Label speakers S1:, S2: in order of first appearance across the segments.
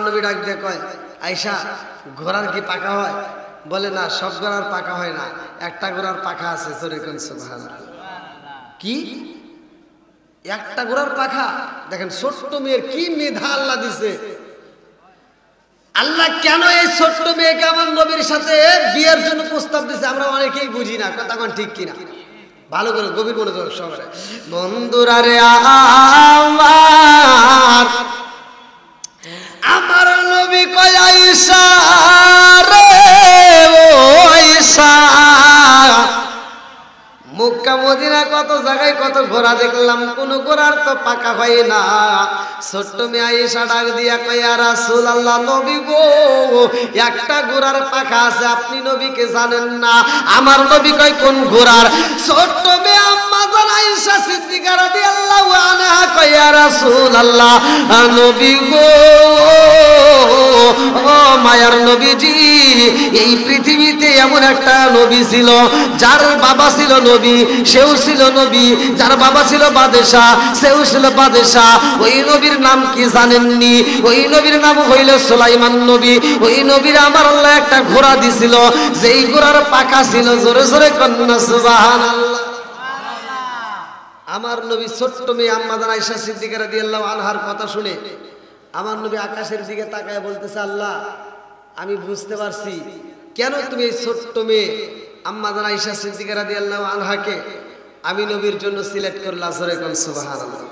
S1: নবী ডাক দিয়ে কয়, আয়েশা ঘোড়ার কি পাখা হয়? বলে না, সব ঘোড়ার পাখা হয় না, একটা ঘোড়ার পাখা আছে। জোরে কোন সুবহানাল্লাহ। কি একটা ঘোড়ার পাখা? দেখেন ছোট্ট মেয়ের কি মেধা আল্লাহ দিছে। আল্লাহ কেন এই ছোট্ট মেয়েকে আমার নবীর সাথে বিয়ের জন্য প্রস্তাব দিছে আমরা অনেকেই বুঝি না। কথা কোন ঠিক কিনা? ভালো করে গভীর মনোযোগ সহকারে বন্ধুরা রে, আমার নবী কয়, আয়েশা রে ও আয়েশা, মক্কা মদিনা কত জায়গায় কত ঘোড়া দেখলাম, কোন ঘোড়ার তো পাকা হয় না। ছোট্ট মেয়ে আয়েশা ডাক দিয়া কয়, ইয়া রাসূলুল্লাহ, নবী গো একটা ঘোড়ার পাখা আছে, আপনি নবীকে জানেন না? আমার নবী কয়, কোন ঘোড়ার? ছোট্ট মেয়ে আম্মা জান আয়েশা সিদ্দিকা রাদিয়াল্লাহু আনহা কয়, ইয়া রাসূলুল্লাহ, নবী গো ও মায়ার নবীজি, এই পৃথিবীতে এমন একটা নবী ছিল যার বাবা ছিল নবী, সেও ছিল নবী, যার বাবা ছিল বাদশা, সেও ছিল বাদশা। ওই নবীর নাম কি জানেননি? ওই নবীর নাম হইল সুলাইমান নবী। ওই নবীর আমার আল্লাহ একটা ঘোড়া দিছিল, যেই ঘোড়ার পাখা ছিল, জোরে জোরে কন্যা সুবহানাল্লাহ। আমার নবী ছোট্ট মেয়ে আম্মা জান আয়েশা সিদ্দিকা রাদিয়াল্লাহু আনহার কথা শুনে আমার নবী আকাশের দিকে তাকায় বলতেছে, আল্লাহ আমি বুঝতে পারছি কেন তুমি এই ছোট্ট মেয়ে আম্মা জান আয়েশা সিদ্দিকা রাদিয়াল্লাহু আনহাকে আমি নবীর জন্য সিলেক্ট করলাম। জোরে কোন সুবহানাল্লাহ।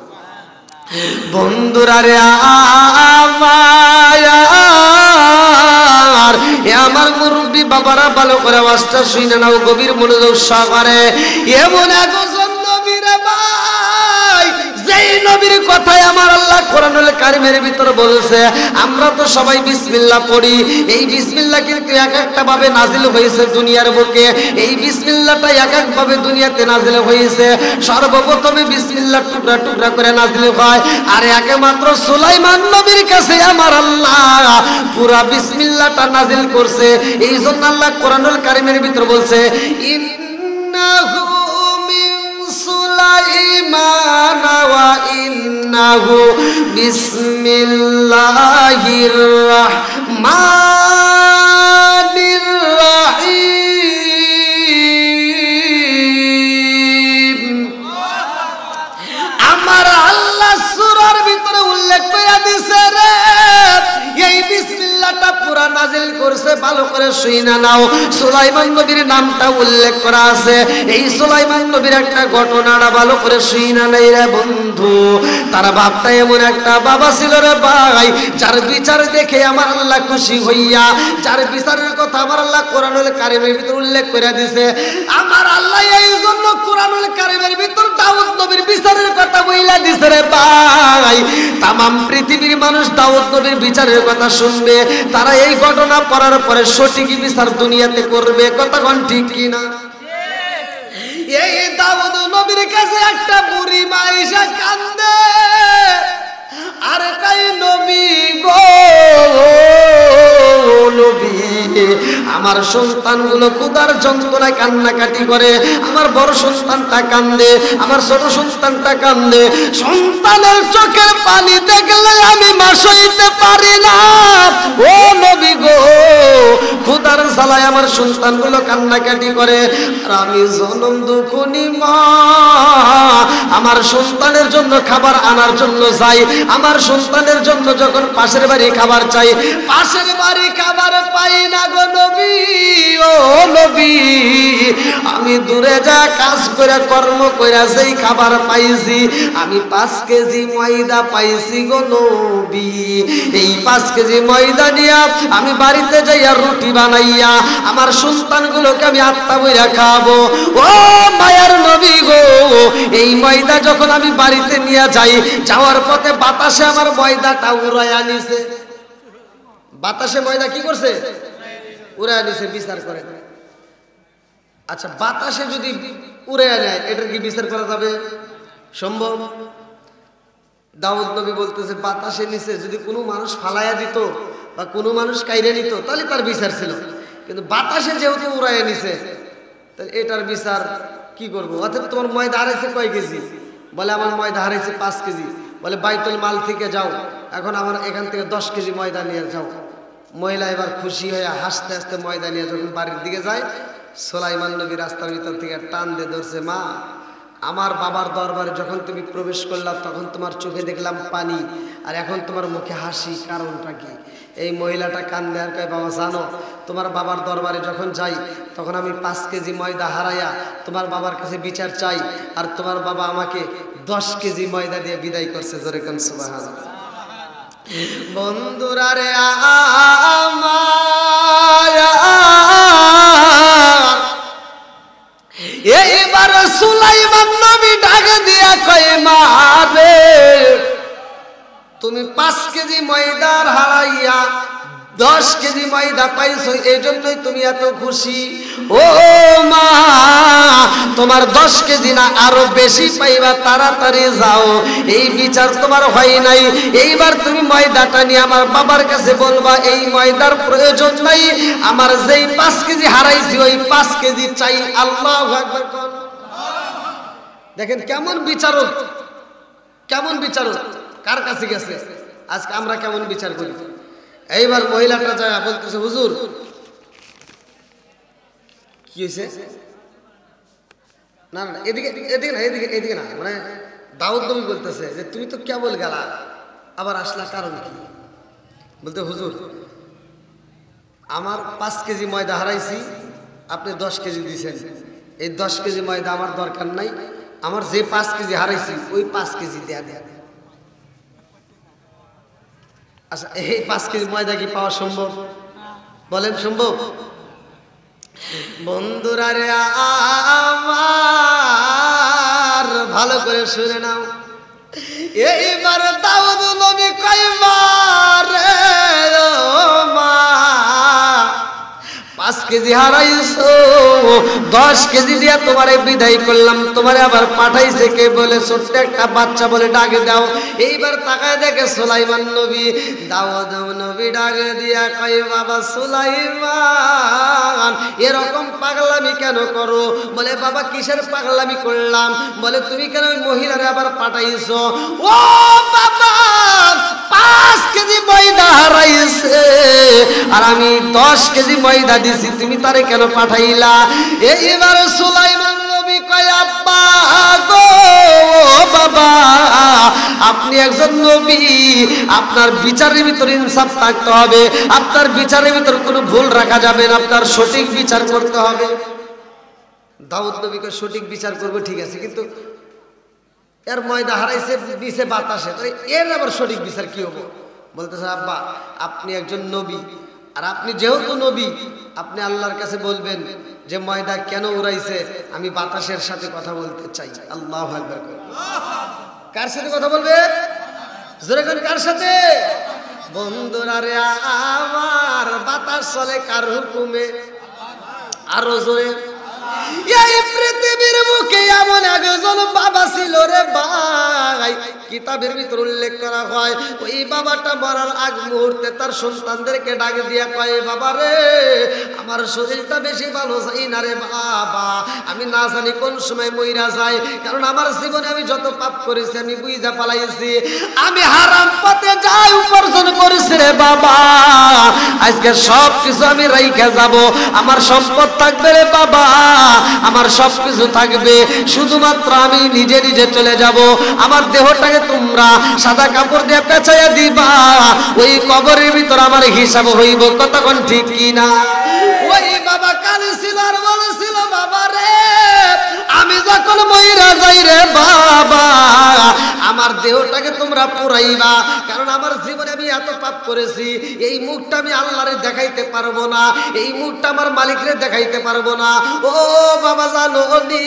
S1: বন্ধুরা রে আমার মুরব্বী বাবারা, ভালো করে আওয়াজটা শুনে নাও, গভীর মনোযোগ সহকারে। এমন একজন নবী রে ভাই, যেই নবীর কথাই আমার আল্লাহ কোরআনুল কারীমের ভিতরে বলেছে। আমরা তো সবাই বিসমিল্লাহ পড়ি, এই বিসমিল্লাহ কিন্তু এক একটা ভাবে নাজিল হয়েছে দুনিয়ার বুকে। এই বিসমিল্লাহটা এক এক ভাবে দুনিয়াতে নাজিল হয়েছে। সর্বপ্রথমে বিসমিল্লাহ টুকরা টুকরা করে নাজিল হয়, আর একমাত্র সুলাইমান নবীর কাছে আমার আল্লাহ পুরা বিসমিল্লাহটা নাজিল করছে। এই জন্য আল্লাহ কোরআনুল কারীমের ভিতরে বলছে, ইন্নাহু সুলাইমান ওয়া ইন্নাহু বিসমিল্লাহির রাহমানির রাহিম। আমার আল্লাহ সূরার ভিতরে উল্লেখ করে দিয়েছে রে, এই বিসমিল্লাহটা পুরা নাজিল করছে। ভালো করে শুনে নাও, সুলাইমান নবীর নামটা উল্লেখ করা আছে। এই সুলাইমান নবীর একটা ঘটনাটা ভালো করে শুনে নাই রে বন্ধু। তার বাপটা এমন একটা বাবা ছিল রে ভাই, যার বিচার দেখে আমার আল্লাহ খুশি হইয়া, যার বিচারের কথা আমার আল্লাহ কোরআনুল কারীমের ভিতর উল্লেখ করে দিয়েছে। আমার আল্লাহ এই জন্য কোরআনুল কারীমের ভিতর দাউদ নবীর বিচারের কথা বইলা দিছে রে ভাই। তামাম পৃথিবীর মানুষ দাউদ নবীর বিচারের কথা শুনবে, তারা এই ঘটনা পড়ার পরে সঠিক বিচার দুনিয়াতে করবে। কথা কোন ঠিক কিনা? এই দাউদ নবীর কাছে একটা বুড়ি মা আয়েশা কান্দে, আর কাই নবী গো নবী, আমার সন্তানগুলো ক্ষুধার যন্ত্রণায় কান্নাকাটি করে, আমার বড় সন্তানটা কান্দে, আমার ছোট সন্তানটা কান্দে। সন্তানের চোখের পানি দেখলে আমি মা সইতে পারি না। ও নবী গো, ক্ষুধার জ্বালায় আমার সন্তানগুলো কান্নাকাটি করে, আর আমি জনম দুঃখনী মা আমার সন্তানের জন্য খাবার আনার জন্য যাই। আমার সন্তানের জন্য যখন পাশের বাড়ি খাবার চাই, পাশের বাড়ি খাবার পাই না গো নবী। ও নবী, আমি দূরে যা কাজ করে কর্ম করে সেই খাবার পাইছি, আমি 5 কেজি ময়দা পাইছি গো নবী। এই 5 কেজি ময়দা নিয়ে আমি বাড়িতে যাইয়া রুটি বানাইয়া আমার সন্তানগুলোকে আমি আত্মা বইরা খাবো। ও মায়ার নবী গো, এই ময়দা যখন আমি বাড়িতে নিয়ে যাই, যাওয়ার পথে বাতাসে আমার ময়দাটা উড়াইয়া নিছে। বাতাসে ময়দা কি করছে? উড়াইয়া নিছে। বিচার করে, আচ্ছা বাতাসে যদি উড়াইয়া নেয়, এটার কি বিচার করা যাবে? সম্ভব? দাউদ নবী বলতেছে, বাতাসে নিচে যদি কোনো মানুষ ফালাইয়া দিত বা কোনো মানুষ কাইরে নিত তাহলে তার বিচার ছিল, কিন্তু বাতাসে যেহেতু উড়াইয়া নিছে, তাহলে এটার বিচার কি করবো? অর্থাৎ তোমার ময়দা হারাইছে কয় কেজি? বলে আমার ময়দা হারাইছে 5 কেজি। বলে বাইতুল মাল থেকে যাও, এখন আমার এখান থেকে 10 কেজি ময়দা নিয়ে যাও। মহিলা এবার খুশি হয়ে হাসতে হাসতে ময়দা নিয়ে যখন বাড়ির দিকে যায়, সুলাইমান নবী রাস্তার ভিতর থেকে টান দিয়ে ধরছে, মা আমার বাবার দরবারে যখন তুমি প্রবেশ করলাম তখন তোমার চোখে দেখলাম পানি, আর এখন তোমার মুখে হাসি, কারণটা কি? এই মহিলাটা কান্দে আর কয়, বাবা জানো তোমার বাবার দরবারে যখন যাই তখন আমি 5 কেজি ময়দা হারাইয়া তোমার বাবার কাছে বিচার চাই, আর তোমার বাবা আমাকে 10 কেজি ময়দা দিয়ে বিদায় করছে। জোরে কোন সুবহানাল্লাহ। বন্ধুরা রে আমার, এইবার সুলাইমান নবী ডাক দিয়া কয়, মা রে তুমি 5 কেজি ময়দার হারাইয়া 10 কেজি ময়দা পাইছো, এই জন্যই তুমি এত খুশি। ও মা, তোমার 10 কেজি না আরো বেশি পাইবা, তাড়াতাড়ি যাও, এই বিচার তোমার হয় নাই। এইবার তুমি ময়দাটা নিয়ে আমার বাবার কাছে বলবা এই ময়দার প্রয়োজন নাই, আমার যেই 5 কেজি হারাইছি ওই 5 কেজি চাই। আল্লাহু আকবার। দেখেন কেমন বিচারক, কেমন বিচারক, কার কাছে গেছে। আজকে আমরা কেমন বিচার করি। এইবার মহিলাটা যায় বলতেছে, হুজুর কি হয়েছে? না না এদিকে এদিকে না, এদিকে এদিকে না, মানে দাউদ নবী বলতেছে যে তুমি তো কেবল গেলা, আবার আসলা, কারণ কি? বলতে, হুজুর আমার 5 কেজি ময়দা হারাইছি, আপনি 10 কেজি দিয়েছেন, এই 10 কেজি ময়দা আমার দরকার নাই, আমার যে 5 কেজি হারাইছি ওই 5 কেজি দেয়া দেয়া। আচ্ছা এই 5 কেজি ময়দা কি পাওয়া সম্ভব? বলেন সম্ভব? বন্ধুরা রে আমার, ভালো করে শুনে নাও। এইবার দাউদ নবী কয়, মা রে ও মা, 5 কেজি হারাইছো, 10 কেজি দিয়া তোমারে বিদায় করলাম, তোমারে আবার পাঠাইছে কে? বলে ছোট্ট একটা বাচ্চা, বলে ডাকে দাও। এইবার তাকায় দেখে সুলাইমান নবী। দাউদ নবী ডাকে দিয়া কয়, বাবা সুলাইমান এরকম পাগলামি কেন করো? বলে, বাবা কিসের পাগলামি করলাম? বলে, তুমি কেন ওই মহিলারে আবার পাঠাইছো? ও বাবা 5 কেজি ময়দা হারাইছে আর আমি 10 কেজি ময়দা দিছি, তুমি তারে কেন পাঠাইলা? এইবার সুলাইমান নবী কয়, আব্বা গো বাবা, আপনি একজন নবী, আপনার বিচারের ভিতর ইনসাফ থাকতে হবে, আপনার বিচারের ভিতর কোনো ভুল রাখা যাবে না, আপনার সঠিক বিচার করতে হবে। দাউদ নবীকে সঠিক বিচার করবে, ঠিক আছে, কিন্তু এর ময়দা হারাইছে দিছে বাতাসে, এর আবার সঠিক বিচার কি হবো? বলতেছে, আব্বা আপনি একজন নবী, আর আপনি যেহেতু নবী আপনি আল্লাহর কাছে বলবেন যে ময়দা কেন উড়াইছে, আমি বাতাসের সাথে কথা বলতে চাই। আল্লাহু আকবার। কার সাথে কথা বলবে? জোরে করে, কার সাথে? বন্ধুরা রে আমার, বাতাস চলে কার হুকুমে? আরো জোরে। এই পৃথিবীর মুখে এমন একজন বাবা ছিল রে ভাই, কিতাবের ভিতর উল্লেখ করা হয় ওই বাবাটা মরার আগ মুহূর্তে তার সন্তানদেরকে ডাকে দিয়া কয়, বাবা রে আমার শরীরটা বেশি ভালো যাই না রে বাবা, আমি না জানি কোন সময় মইরা যাই, কারণ আমার জীবনে আমি যত পাপ করেছি আমি বুঝা পালাইছি, আমি হারাম পথে যাই উপার্জন করেছি রে বাবা, আজকে সব কিছু আমি রাইখা যাব, আমার সম্পদ থাকবে রে বাবা, আমার সবকিছু থাকবে, শুধুমাত্র আমি নিজে নিজে চলে যাব, আমার দেহটাকে তোমরা সাদা কাপড় দিয়ে পেঁচাইয়া দিবা, ওই কবরের ভিতর আমার হিসাব হইব, কতক্ষণ ঠিক কিনা? ওই বাবা কাঁদছিল আর বলেছিল, বাবা রে আমি যখন মইরা যাই রে বাবা, আমার দেহটাকে তোমরা পুরাইবা, কারণ আমার জীবনে আমি এত পাপ করেছি, এই মুখটা আমি আল্লাহরে দেখাইতে পারবো না, এই মুখটা আমার মালিকরে দেখাইতে পারবো না। ও বাবা জানো নি,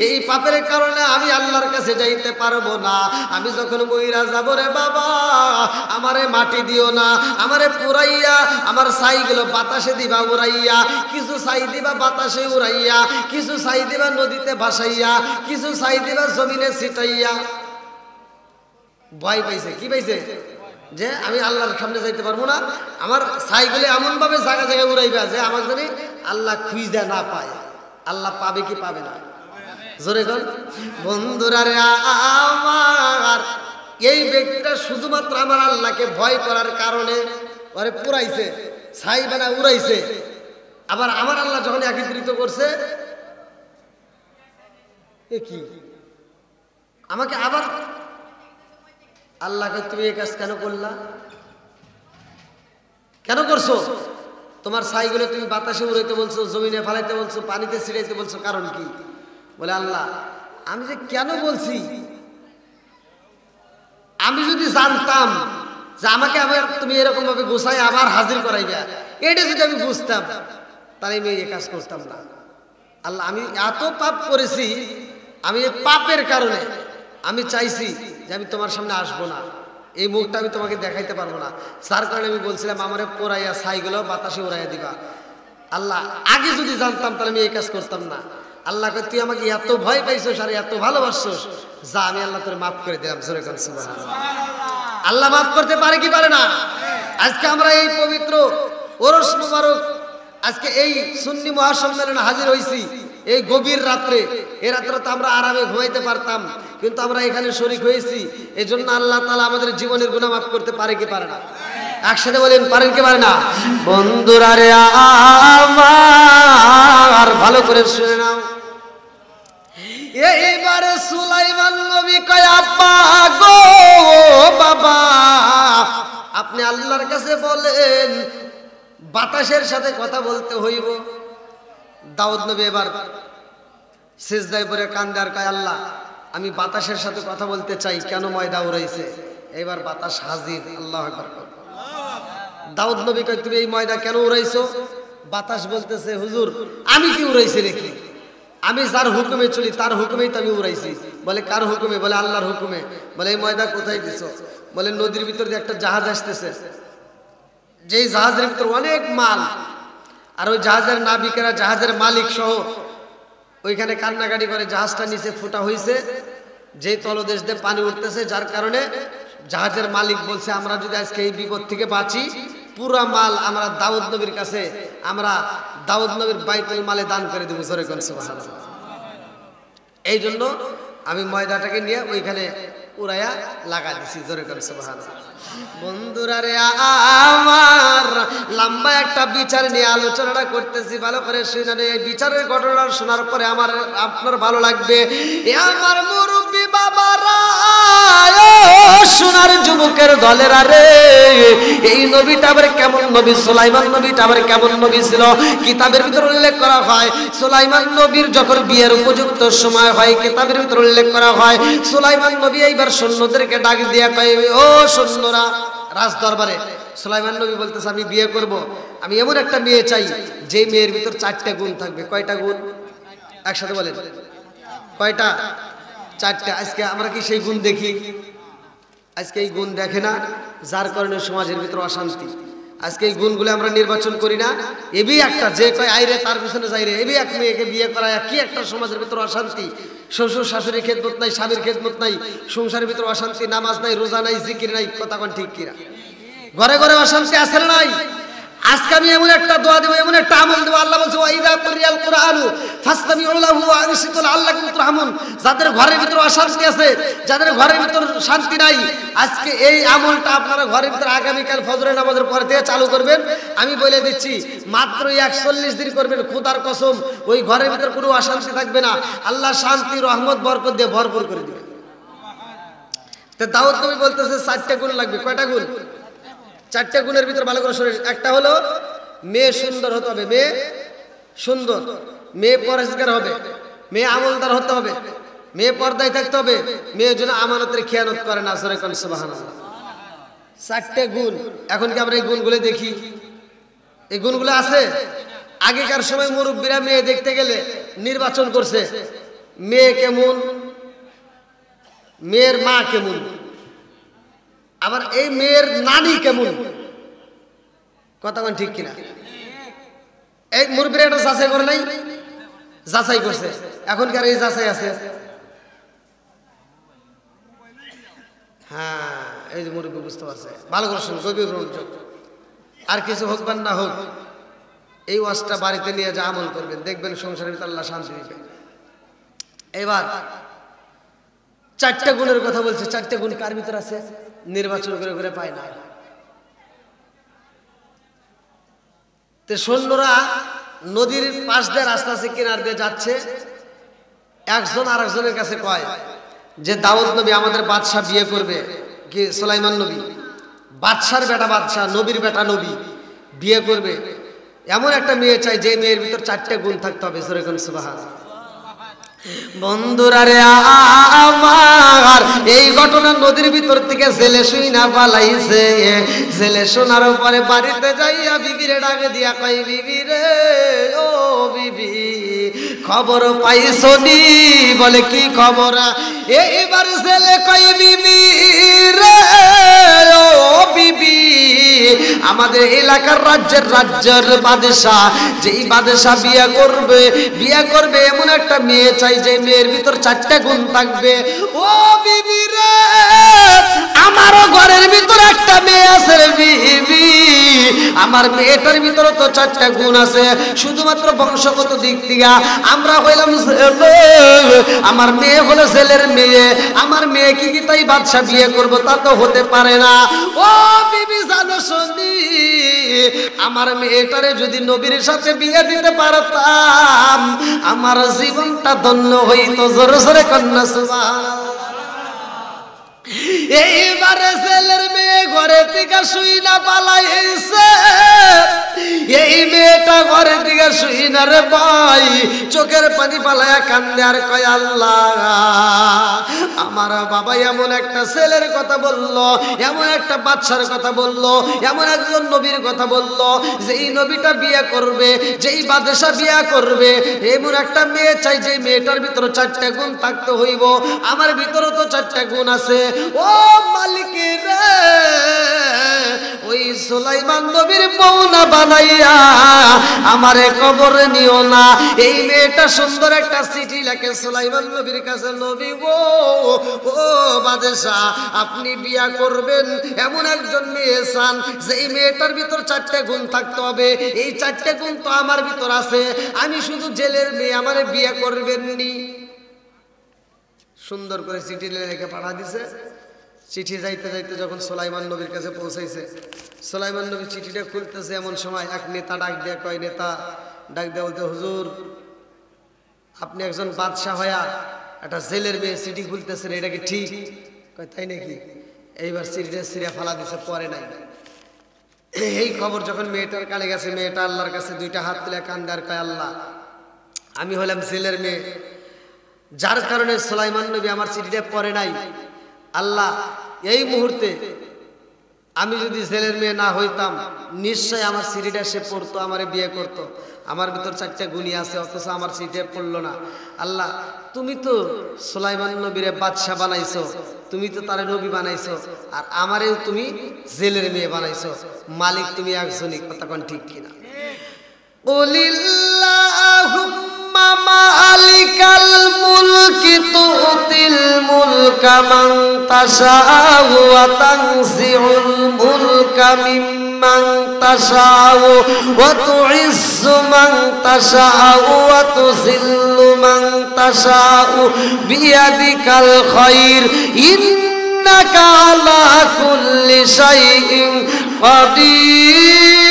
S1: এই পাপের কারণে আমি আল্লাহর কাছে যাইতে পারবো না, আমি যখন মইরা যাব রে বাবা আমারে মাটি দিও না, আমারে পুরাইয়া আমার ছাইগুলো বাতাসে দিবা উড়াইয়া, কিছু ছাই দিবা বাতাসে উড়াইয়া, কিছু ছাই দিবা নদীতে ভাসাইয়া, কিছু ছাই দিবা জমিনে ছিটাইয়া। ভয় পাইছে, কি পাইছে? যে আমি আল্লাহর সামনে যাইতে পারবো না, আমার ছাইগুলো এমন ভাবে জায়গা জায়গায় উড়াইবা যে আমার জানি আল্লাহ খুঁজা না পায়। আল্লাহ পাবে কি পাবে না? জোরে কর। বন্ধুরা রে আমার, এই ব্যক্তিটা শুধুমাত্র আমার আল্লাহকে ভয় করার কারণে ওরে পুরাইছে, ছাই বানা উড়াইছে। আবার আমার আল্লাহ যখন একত্রিত করছে, এ কি আমাকে আবার আল্লাহকে তুমি এই কাজ কেন করলা, কেন করছো? তোমার ছাইগুলো তুমি বাতাসে উড়াইতে বলছো, জমিনে ফালাইতে বলছো, পানিতে ছিড়াইতে বলছো, কারণ কি? বলে আল্লাহ আমি যে কেন বলছি, আমি যদি জানতাম যে আমাকে আবার তুমি এরকম ভাবে গোছাই আবার হাজির করাইবা, এটা যদি আমি বুঝতাম তাহলে আমি এই কাজ করতাম না। আল্লাহ আমি এত পাপ করেছি, আমি এই পাপের কারণে আমি চাইছি যে আমি তোমার সামনে আসবো না, এই মুখটা আমি তোমাকে দেখাইতে পারবো না, যার কারণে আমি বলছিলাম আমারে পোড়াইয়া ছাইগুলো বাতাসে উড়াইয়া দিবা। আল্লাহ আগে যদি জানতাম তাহলে আমি এই কাজ করতাম না। আল্লাহকে তুই আমাকে এত ভয় পাইছোস আর এত ভালোবাসছোস, যা আমি আল্লাহ তোরে মাফ করে দিলাম। আল্লাহ মাফ করতে পারে কি পারে না? আজকে আমরা এই পবিত্র ওরস মুবারক, আজকে এই সুন্নি মহাসম্মেলনে হাজির হয়েছি এই গভীর রাত্রে। এই রাত্রে তো আমরা আরামে ঘুমাইতে পারতাম, কিন্তু আমরা এখানে শরীক হয়েছি। এই জন্য আল্লাহ তাআলা আমাদের জীবনের গুনাহ মাফ করতে পারে কি পারে না? একসাথে বলেন পারেন কি পারে না? বন্ধুরা রে আমার ভালো করে শুনে নাও, এইবারে সুলাইমান নবী কয় আব্বা গো বাবা, আপনি আল্লাহর কাছে বলেন বাতাসের সাথে কথা বলতে হইব। দাউদ নবী এবার সিজদায় পড়ে কান্দে আর কয় আল্লাহ আমি বাতাসের সাথে কথা বলতে চাই, কেন ময়দা উড়াইছে? এবার বাতাস হাজির। আল্লাহু আকবার। দাউদ নবী কয় তুমি এই ময়দা কেন উড়াইছো? বাতাস বলতেছে হুজুর আমি কি উড়াইছি রেখে, আমি যার হুকুমে চলি তার হুকুমেই তো আমি উড়াইছি। বলে কার হুকুমে? বলে আল্লাহর হুকুমে। বলে এই ময়দা কোথায় দিছো? বলে নদীর ভিতর দিয়ে একটা জাহাজ আসতেছে, যেই জাহাজের ভিতর অনেক মাল, আর ওই জাহাজের নাবিকেরা জাহাজের মালিক সহ ওইখানে কান্নাকাটি করে, জাহাজটা নিচে ফুটা হয়েছে, যেই তলদেশ দিয়ে পানি উঠতেছে, যার কারণে জাহাজের মালিক বলছে আমরা যদি আজকে এই বিপদ থেকে বাঁচি, পুরা মাল আমরা দাউদ নবীর কাছে, আমরা দাউদ নবীর বাইতুল মালে দান করে দেবো। জোরে কোন সুবহানাল্লাহ। এই জন্য আমি ময়দাটাকে নিয়ে ওইখানে উড়াইয়া লাগা দিছি। জোরে কোন সুবহানাল্লাহ। বন্ধুরা রে আমার লম্বা একটা বিচার নিয়ে আলোচনাটা করতেছি, ভালো করে শুনেন। এই বিচারের ঘটনা শোনার পরে আমার আপনার ভালো লাগবে। আমার মুরব্বী বাবারা, সোনার যুবকের দলেরা রে, এই নবীটা আবার কেমন নবী? সুলাইমান নবীটা আবার কেমন নবী ছিল? কিতাবের ভিতর উল্লেখ করা হয় সুলাইমান নবীর যখন বিয়ের উপযুক্ত সময় হয়, কিতাবের ভিতর উল্লেখ করা হয় সুলাইমান নবী এইবার সৈন্যদেরকে ডাক দিয়া কয় ও সৈন্যরা, রাজ দরবারে সুলাইমান নবী বলতেছে আমি বিয়ে করব, আমি এমন একটা মেয়ে চাই যে মেয়ের ভিতর 4টা গুণ থাকবে। কয়টা গুণ? একসাথে বলেন কয়টা? 4টা। আজকে আমরা কি সেই গুণ দেখি? আজকে এই গুণ দেখে না, যার কারণে সমাজের ভিতর অশান্তি। আজকে এই গুণগুলো আমরা নির্বাচন করি না। এবি একটা যে কয় আইরে তার পিছনে যাই রে, এবি এক মেয়েকে বিয়ে করায় কি একটা সমাজের ভিতর অশান্তি। শ্বশুর শাশুড়ি খেদমত নাই, স্বামীর খেদমত নাই, সংসারের ভিতর অশান্তি, নামাজ নাই, রোজা নাই, জিকির নাই, কথা কোন ঠিক কিনা? ঘরে ঘরে অশান্তি আছে না নাই? আজকে আমি এমন একটা দোয়া দেব, এমন একটা আমল দেব, আল্লাহ বলছে ওয়াইদা কুরিয়াল কুরআনু ফাসতামিউ লাহু ওয়া আনসিতু লাআল্লাকুম তুরহামুন। যাদের ঘরের ভিতর অশান্তি আছে, যাদের ঘরের ভিতর শান্তি নাই, আজকে এই আমলটা আপনারা ঘরের ভিতর আগামীকাল ফজরের নামাজের পর থেকে চালু করবেন। আমি বলে দিচ্ছি মাত্র 41 দিন করবেন, খোদার কসম ওই ঘরের ভিতর কোনো অশান্তি থাকবে না। আল্লাহ শান্তি রহমত বরকত দিয়ে ভরপুর করে দিবে। তো দাউদ নবী বলতেছে 4টা গুণ লাগবে। কয়টা গুণ? 4টা গুণের ভিতর ভালো করে শরীর। একটা হলো মেয়ে সুন্দর হতে হবে, মেয়ে সুন্দর, মেয়ে পরিষ্কার হবে, মেয়ে আমলদার হতে হবে, মেয়ে পর্দায় থাকতে হবে, মেয়ে যেন আমানতের খেয়ানত করে না। জোরে কোন সুবহানাল্লাহ। 4টে গুণ। এখন কি আমরা এই গুণগুলো দেখি? এই গুণগুলো আছে? আগেকার সময় মুরব্বীরা মেয়ে দেখতে গেলে নির্বাচন করছে, মেয়ে কেমন, মেয়ের মা কেমন, আবার এই মেয়ের নানি কেমন, কথা কোন ঠিক কিনা? এই মুরব্বীরা এটা যাচাই করে নাই? যাচাই করছে। এখন কি আর এই যাচাই আছে? হ্যাঁ, এই যে মুরব্বী বুঝতে পারছে, ভালো করে শুনুন, গভীর মনোযোগ। আর কিছু হোক বা না হোক, এই ওয়াজটা বাড়িতে নিয়ে যা আমল করবেন, দেখবেন সংসারের ভিতরে আল্লাহ শান্তি দিবে। এবার চারটা গুণের কথা বলছে, চারটা গুণ কার ভিতর আছে? নির্বাচন করে করে পায় না। তো সৈন্যরা নদীর পাশ দিয়ে রাস্তা আছে, কিনার দিয়ে যাচ্ছে। একজন আর একজনের কাছে কয় যে দাউদ নবী আমাদের বাদশাহ বিয়ে করবে, কি সুলাইমান নবী, বাদশার বেটা বাদশাহ, নবীর বেটা নবী বিয়ে করবে, এমন একটা মেয়ে চাই যে মেয়ের ভিতর চারটে গুণ থাকতে হবে। সুবহানাল্লাহ। বন্ধুরা রে আমার, এই ঘটনা নদীর ভিতর থেকে ছেলে শুইনা পালাইছে। ছেলে শোনার পরে বাড়িতে যাইয়া বিবিরে ডাকে দিয়া কই, বিবি রে ও বিবি, খবর পাইছনি? বলে কি খবর? এইবার ছেলে কই, বিবি রে ও বিবি, আমাদের এলাকার রাজ্যের বাদশা, যেই বাদশা বিয়ে করবে এমন একটা মেয়ে চাই যে মেয়ের ভিতর চারটা গুণ থাকবে। ও বিবি রে, আমারও ঘরের ভিতর একটা মেয়ে আছে রে বিবি, আমার মেয়েটার ভিতরে তো চারটা গুণ আছে, শুধুমাত্র বংশগত দিক থেকে আমরা হইলাম ছেলে, আমার মেয়ে হলো ছেলের মেয়ে, আমার মেয়ে কি তাই বাদশা বিয়ে করবো? তা তো হতে পারে না। ও বিবি জানো শুনি, আমার মেয়েটারে যদি নবীর সাথে বিয়ে দিতে পারতাম আমার জীবনটা ধন্য হইতো। জোরে জোরে কন্যা সুবহানাল্লাহ। এইবারে ছেলের মেয়ে ঘরে থেকে শুই না পালাইছে। এই মেয়েটা ঘরে থেকে শুই না রে ভাই, চোখের পানি পালায়া কান্দে আর কয়, আল্লাহ আমার বাবা এমন একটা ছেলের কথা বললো, এমন একটা বাদশার কথা বললো, এমন একজন নবীর কথা বললো, যেই নবীটা বিয়ে করবে, যেই বাদশা বিয়ে করবে, এমন একটা মেয়ে চাই যে মেয়েটার ভিতরে চারটা গুণ থাকতে হইব। আমার ভিতরে তো চারটা গুণ আছে। ও মালিক রে, ওই সুলাইমান নবীর বউ না বানাইয়া আমারে কবরে নিও না। এই মেয়েটা সুন্দর একটা চিঠি লেখে সুলাইমান নবীর কাছে, নবী গো, ও বাদশা, আপনি বিয়া করবেন এমন একজন মেয়ে চান যেই মেয়েটার ভিতর চারটে গুণ থাকতে হবে। এই চারটে গুণ তো আমার ভিতর আছে, আমি শুধু জেলের মেয়ে, আমারে বিয়া করবেননি। সুন্দর করে চিঠি লিখে পাঠা দিছে। চিঠি যাইতে যাইতে যখন সুলাইমান নবীর কাছে পৌঁছাইছে, সুলাইমান নবী চিঠিটা খুলতেছে, এমন সময় এক নেতা ডাক দিয়ে কয়, নেতা ডাক দিয়ে বলতে, হুজুর আপনি একজন বাদশাহ হয়া একটা জেলের মেয়ে চিঠি খুলতেছেন, এটা কি ঠিক? কয় তাই নাকি? এইবার চিঠিটা সিরিয়া ফালা দিছে, পরে নাই। এই খবর যখন মেয়েটার কানে গেছে, মেয়েটা আল্লাহর কাছে দুইটা হাত তুলে কান্দে আর কয়, আল্লাহ আমি হলাম জেলের মেয়ে, যার কারণে সুলাইমান নবী আমার চিঠিটা পড়ে নাই। আল্লাহ এই মুহূর্তে আমি যদি জেলের মেয়ে না হইতাম নিশ্চয় আমার চিঠিটা সে পড়তো, আমারে বিয়ে করতো। আমার ভিতর চারটা গুণী আছে, অথচ আমার চিঠিটা পড়লো না। আল্লাহ তুমি তো সুলাইমান নবীরে বাদশাহ বানাইছো, তুমি তো তারে নবী বানাইছো, আর আমারেও তুমি জেলের মেয়ে বানাইছো। মালিক তুমি একজনই, কথা কোন ঠিক কিনা? কুলিল্লাহুম্মা মালিকাল মুলকি তুতিল মুলকা মান তাশাউ ওয়া তানজিউল মুলকা মিম্মান তাশাউ ওয়া তুইজ্জু মান তাশাউ ওয়া তুযিল্লু মান তাশাউ বিয়াদিকাল খায়র ইন্নাকা আলা কুল্লি শাইইন কাদির।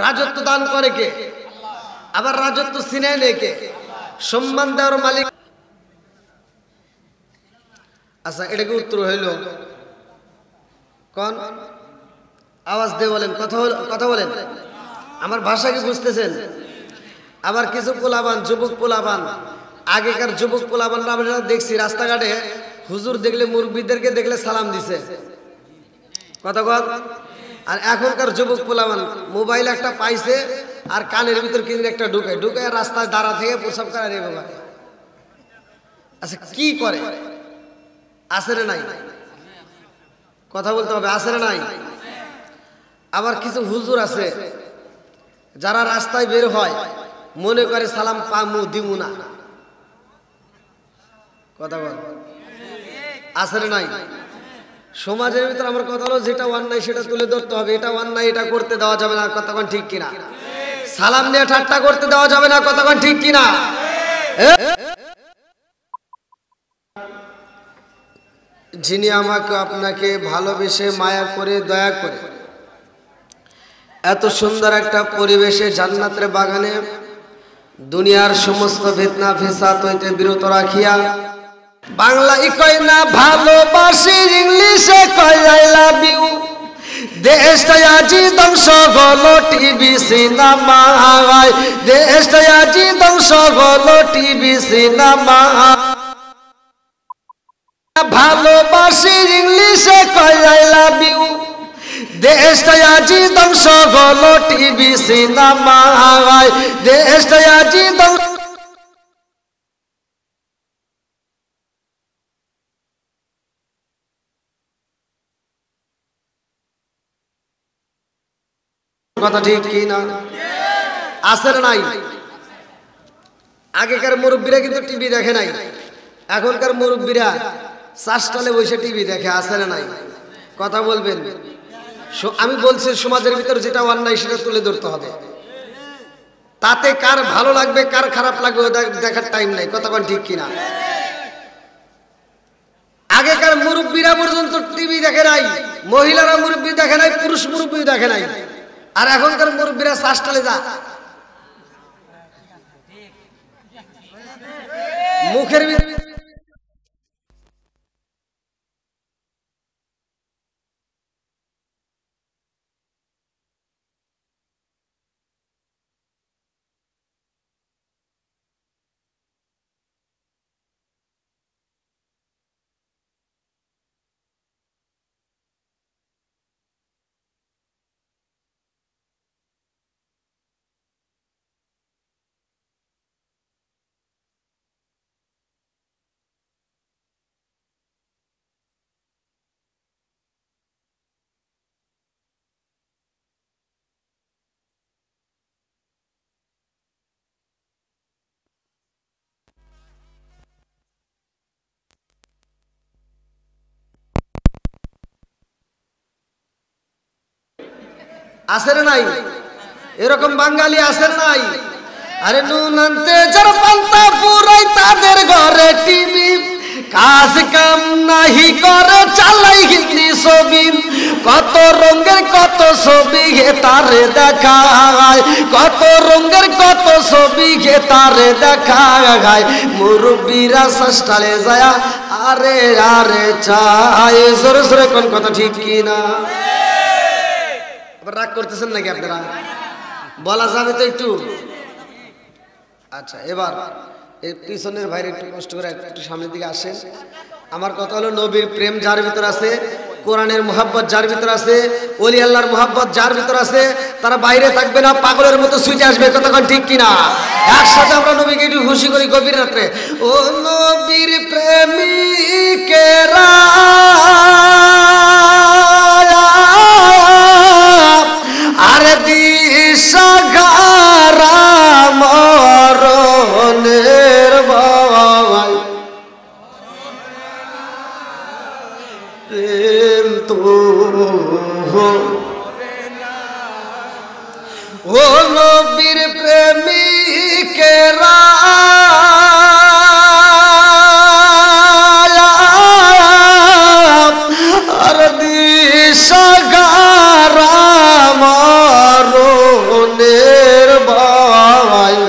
S1: রাজত্ব দান করে কে? আবার রাজত্ব ছিনায় নেয় কে? সম্মান দেওয়ার মালিক। আচ্ছা, এটা কি উত্তর হইল? কোন আওয়াজ দিয়ে বলেন, কথা বলেন। আমার ভাষা কি বুঝতেছেন? আবার কিছু পোলাবান, যুবক পোলাবান, আগেকার যুবক পোলাবান আমরা দেখছি রাস্তাঘাটে হুজুর দেখলে, মুরব্বিদেরকে দেখলে সালাম দিছে, কথা কন। আর এখনকার যুবক পোলাবান মোবাইল একটা পাইছে আর কানের ভিতর কিনে একটা ঢুকে রাস্তায় দাঁড়া থেকে প্রসাব করা রে বাবা। আচ্ছা কি করে? আসরে নাই, কথা বলতে হবে, আসরে নাই। আবার কিছু হুজুর আছে যারা রাস্তায় বের হয় মনে করে সালাম পামু দিমু না, কথা বল, আসরে নাই। সমাজের ভিতরে আমার কথা হলো যেটা অন্যায় সেটা তুলে ধরতে হবে, এটা অন্যায় এটা করতে দেওয়া যাবে না, কথা কোন ঠিক কিনা? সালাম নিয়ে ঠাট্টা করতে দেওয়া যাবে না, কতক্ষণ ঠিক কিনা? যিনি আমাকে আপনাকে ভালোবেসে মায়া করে দয়া করে এত সুন্দর একটা পরিবেশে জান্নাতের বাগানে দুনিয়ার সমস্ত ফিতনা ফিসাদ হইতে বিরত রাখিয়া বাংলায় কয় না ভালোবাসি, ইংলিশে কয় আই লাভ ইউ, দেশটা আজি ধ্বংস হলো টিভি সিনেমায়, দেশটা আজি ধ্বংস হলো টিভি সিনেমা। ভালোবাসি, ইংলিশে কয় আই লাভ ইউ, দেশটা আজি ধ্বংস হলো টিভি সিনেমায়, দেশটা আজি ধ্বংস। কথা ঠিক কি না? আছে না নাই? আগেকার মুরব্বীরা কিন্তু টিভি দেখে নাই, এখনকার মুরব্বীরা চাষটালে বসে টিভি দেখে। আছে না নাই? কথা বলবেন। আমি বলছি সমাজের ভিতরে যেটা অন্যায় সেটা তুলে ধরতে হবে, তাতে কার ভালো লাগবে কার খারাপ লাগবে দেখার টাইম নাই। কথা কোন ঠিক কিনা? আগেকার মুরব্বীরা পর্যন্ত টিভি দেখে নাই, মহিলারা মুরব্বী দেখে নাই, পুরুষ মুরব্বী দেখে নাই। আর এখনকার মুরব্বীরা চাষটালে যা মুখের আছে না নাই? এরকম বাঙালি আছে নাই? আরে নুন আনতে যার পান্তা পুরাই তাদের ঘরে টিভি, কাজ কাম নাহি করে চালাই হিন্দি ছবি, কত রঙের কত ছবি হে তারে দেখায়, কত রঙের কত ছবি হে তারে দেখায়। মুরব্বীরা ষষ্ঠালে যায় আরে আরে চায়। জোরে জোরে কোন কথা ঠিক কি না? রাগ করতেছেন নাকি আপনারা? বলা যাবে তো একটু? আচ্ছা, এবার এই পিছনের ভাইরে একটু কষ্ট করে একটু সামনের দিকে আসেন। আমার কথা হলো নবীর প্রেম যার ভিতর আছে, কোরআনের মোহাব্বত যার ভিতর আছে, ওলি আল্লাহর মোহাব্বত যার ভিতর আছে, তারা বাইরে থাকবে না, পাগলের মতো ছুটে আসবে। কতক্ষণ ঠিক কিনা? একসাথে আমরা নবীকে একটু খুশি করি গভীর রাত্রে। ও নবীর প্রেমিকেরা আর দিশাহারা মরণের ভয়, প্রেম তো ও নবীর প্রেমিকেরা আর দিশাহারা মরণের ভয়,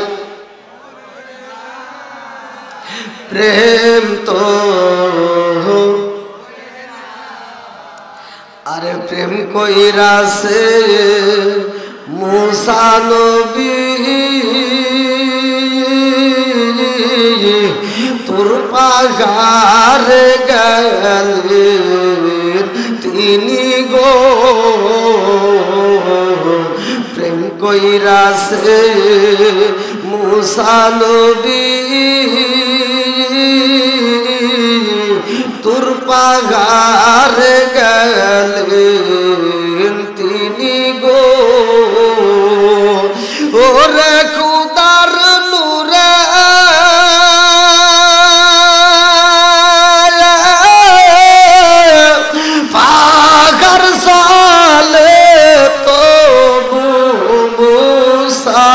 S1: প্রেম তো আরে প্রেম কইরাছে মুসা নবী, তোর পাগারে গেলেন তিনি গো, প্রেম কইরাছে মুসা নবী, তোর পাগারে গেলেন তিনি গো। ওরে খুদার নূরে পাগার সালে তো মুসা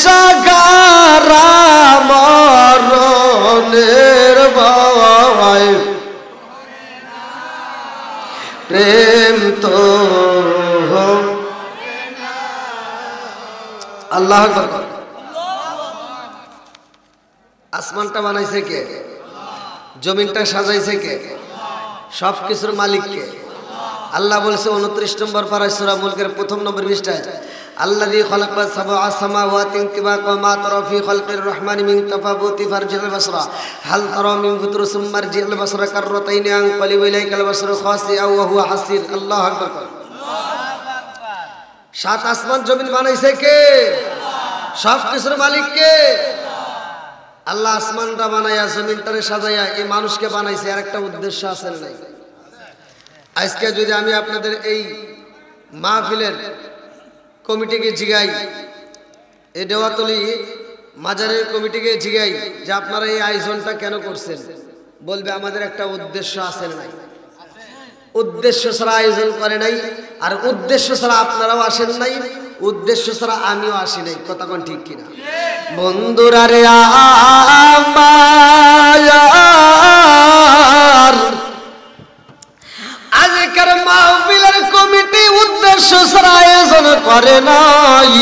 S1: সাগারা মরণের ভয় প্রেম তো আল্লাহ আকবার। আসমানটা বানাইছে কে? জমিনটা সাজাইছে কে? সব কিছুর মালিক কে? আল্লাহ বলছে 29 নম্বর পারায় সূরা মুলকের প্রথম নম্বর পৃষ্ঠায়, আল্লাযী খালাকা সাবআ সামাওয়াতিন তিবাকা মা তারা ফি খালকির রহমানি মিন তাফাবুতি ফারজিল বাসরা হাল তারা মিন ফুতুর সুম্মা রজিল বাসরা কাররাতাইন আনকালিবু ইলাইকাল বাসরু খাসিআ ওয়া হুয়া হাসির। আল্লাহু আকবার। সাত আসমান জমিন বানাইছে কে? সব কিছুর মালিক কে? আল্লাহ আসমানটা বানাইয়া জমিনটারে সাজাইয়া এই মানুষকে বানাইছে, আর একটা উদ্দেশ্য আছে নাই? আজকে যদি আমি আপনাদের এই মাহফিলের কমিটিকে জিগাই, এই দেওয়াতলি মাজারের কমিটিকে জিগাই যে আপনারা এই আয়োজনটা কেন করছেন, বলবে আমাদের একটা উদ্দেশ্য আছে নাই? উদ্দেশ্য ছাড়া আয়োজন করে নাই, আর উদ্দেশ্য ছাড়া আপনারাও আসেন নাই, উদ্দেশ্য ছাড়া আমিও আসি নাই। কথা কোন ঠিক কিনা? বন্ধুরা রে আমার, আজকের মাহফিলের কমিটি উদ্দেশ্য ছাড়া আয়োজন করে নাই।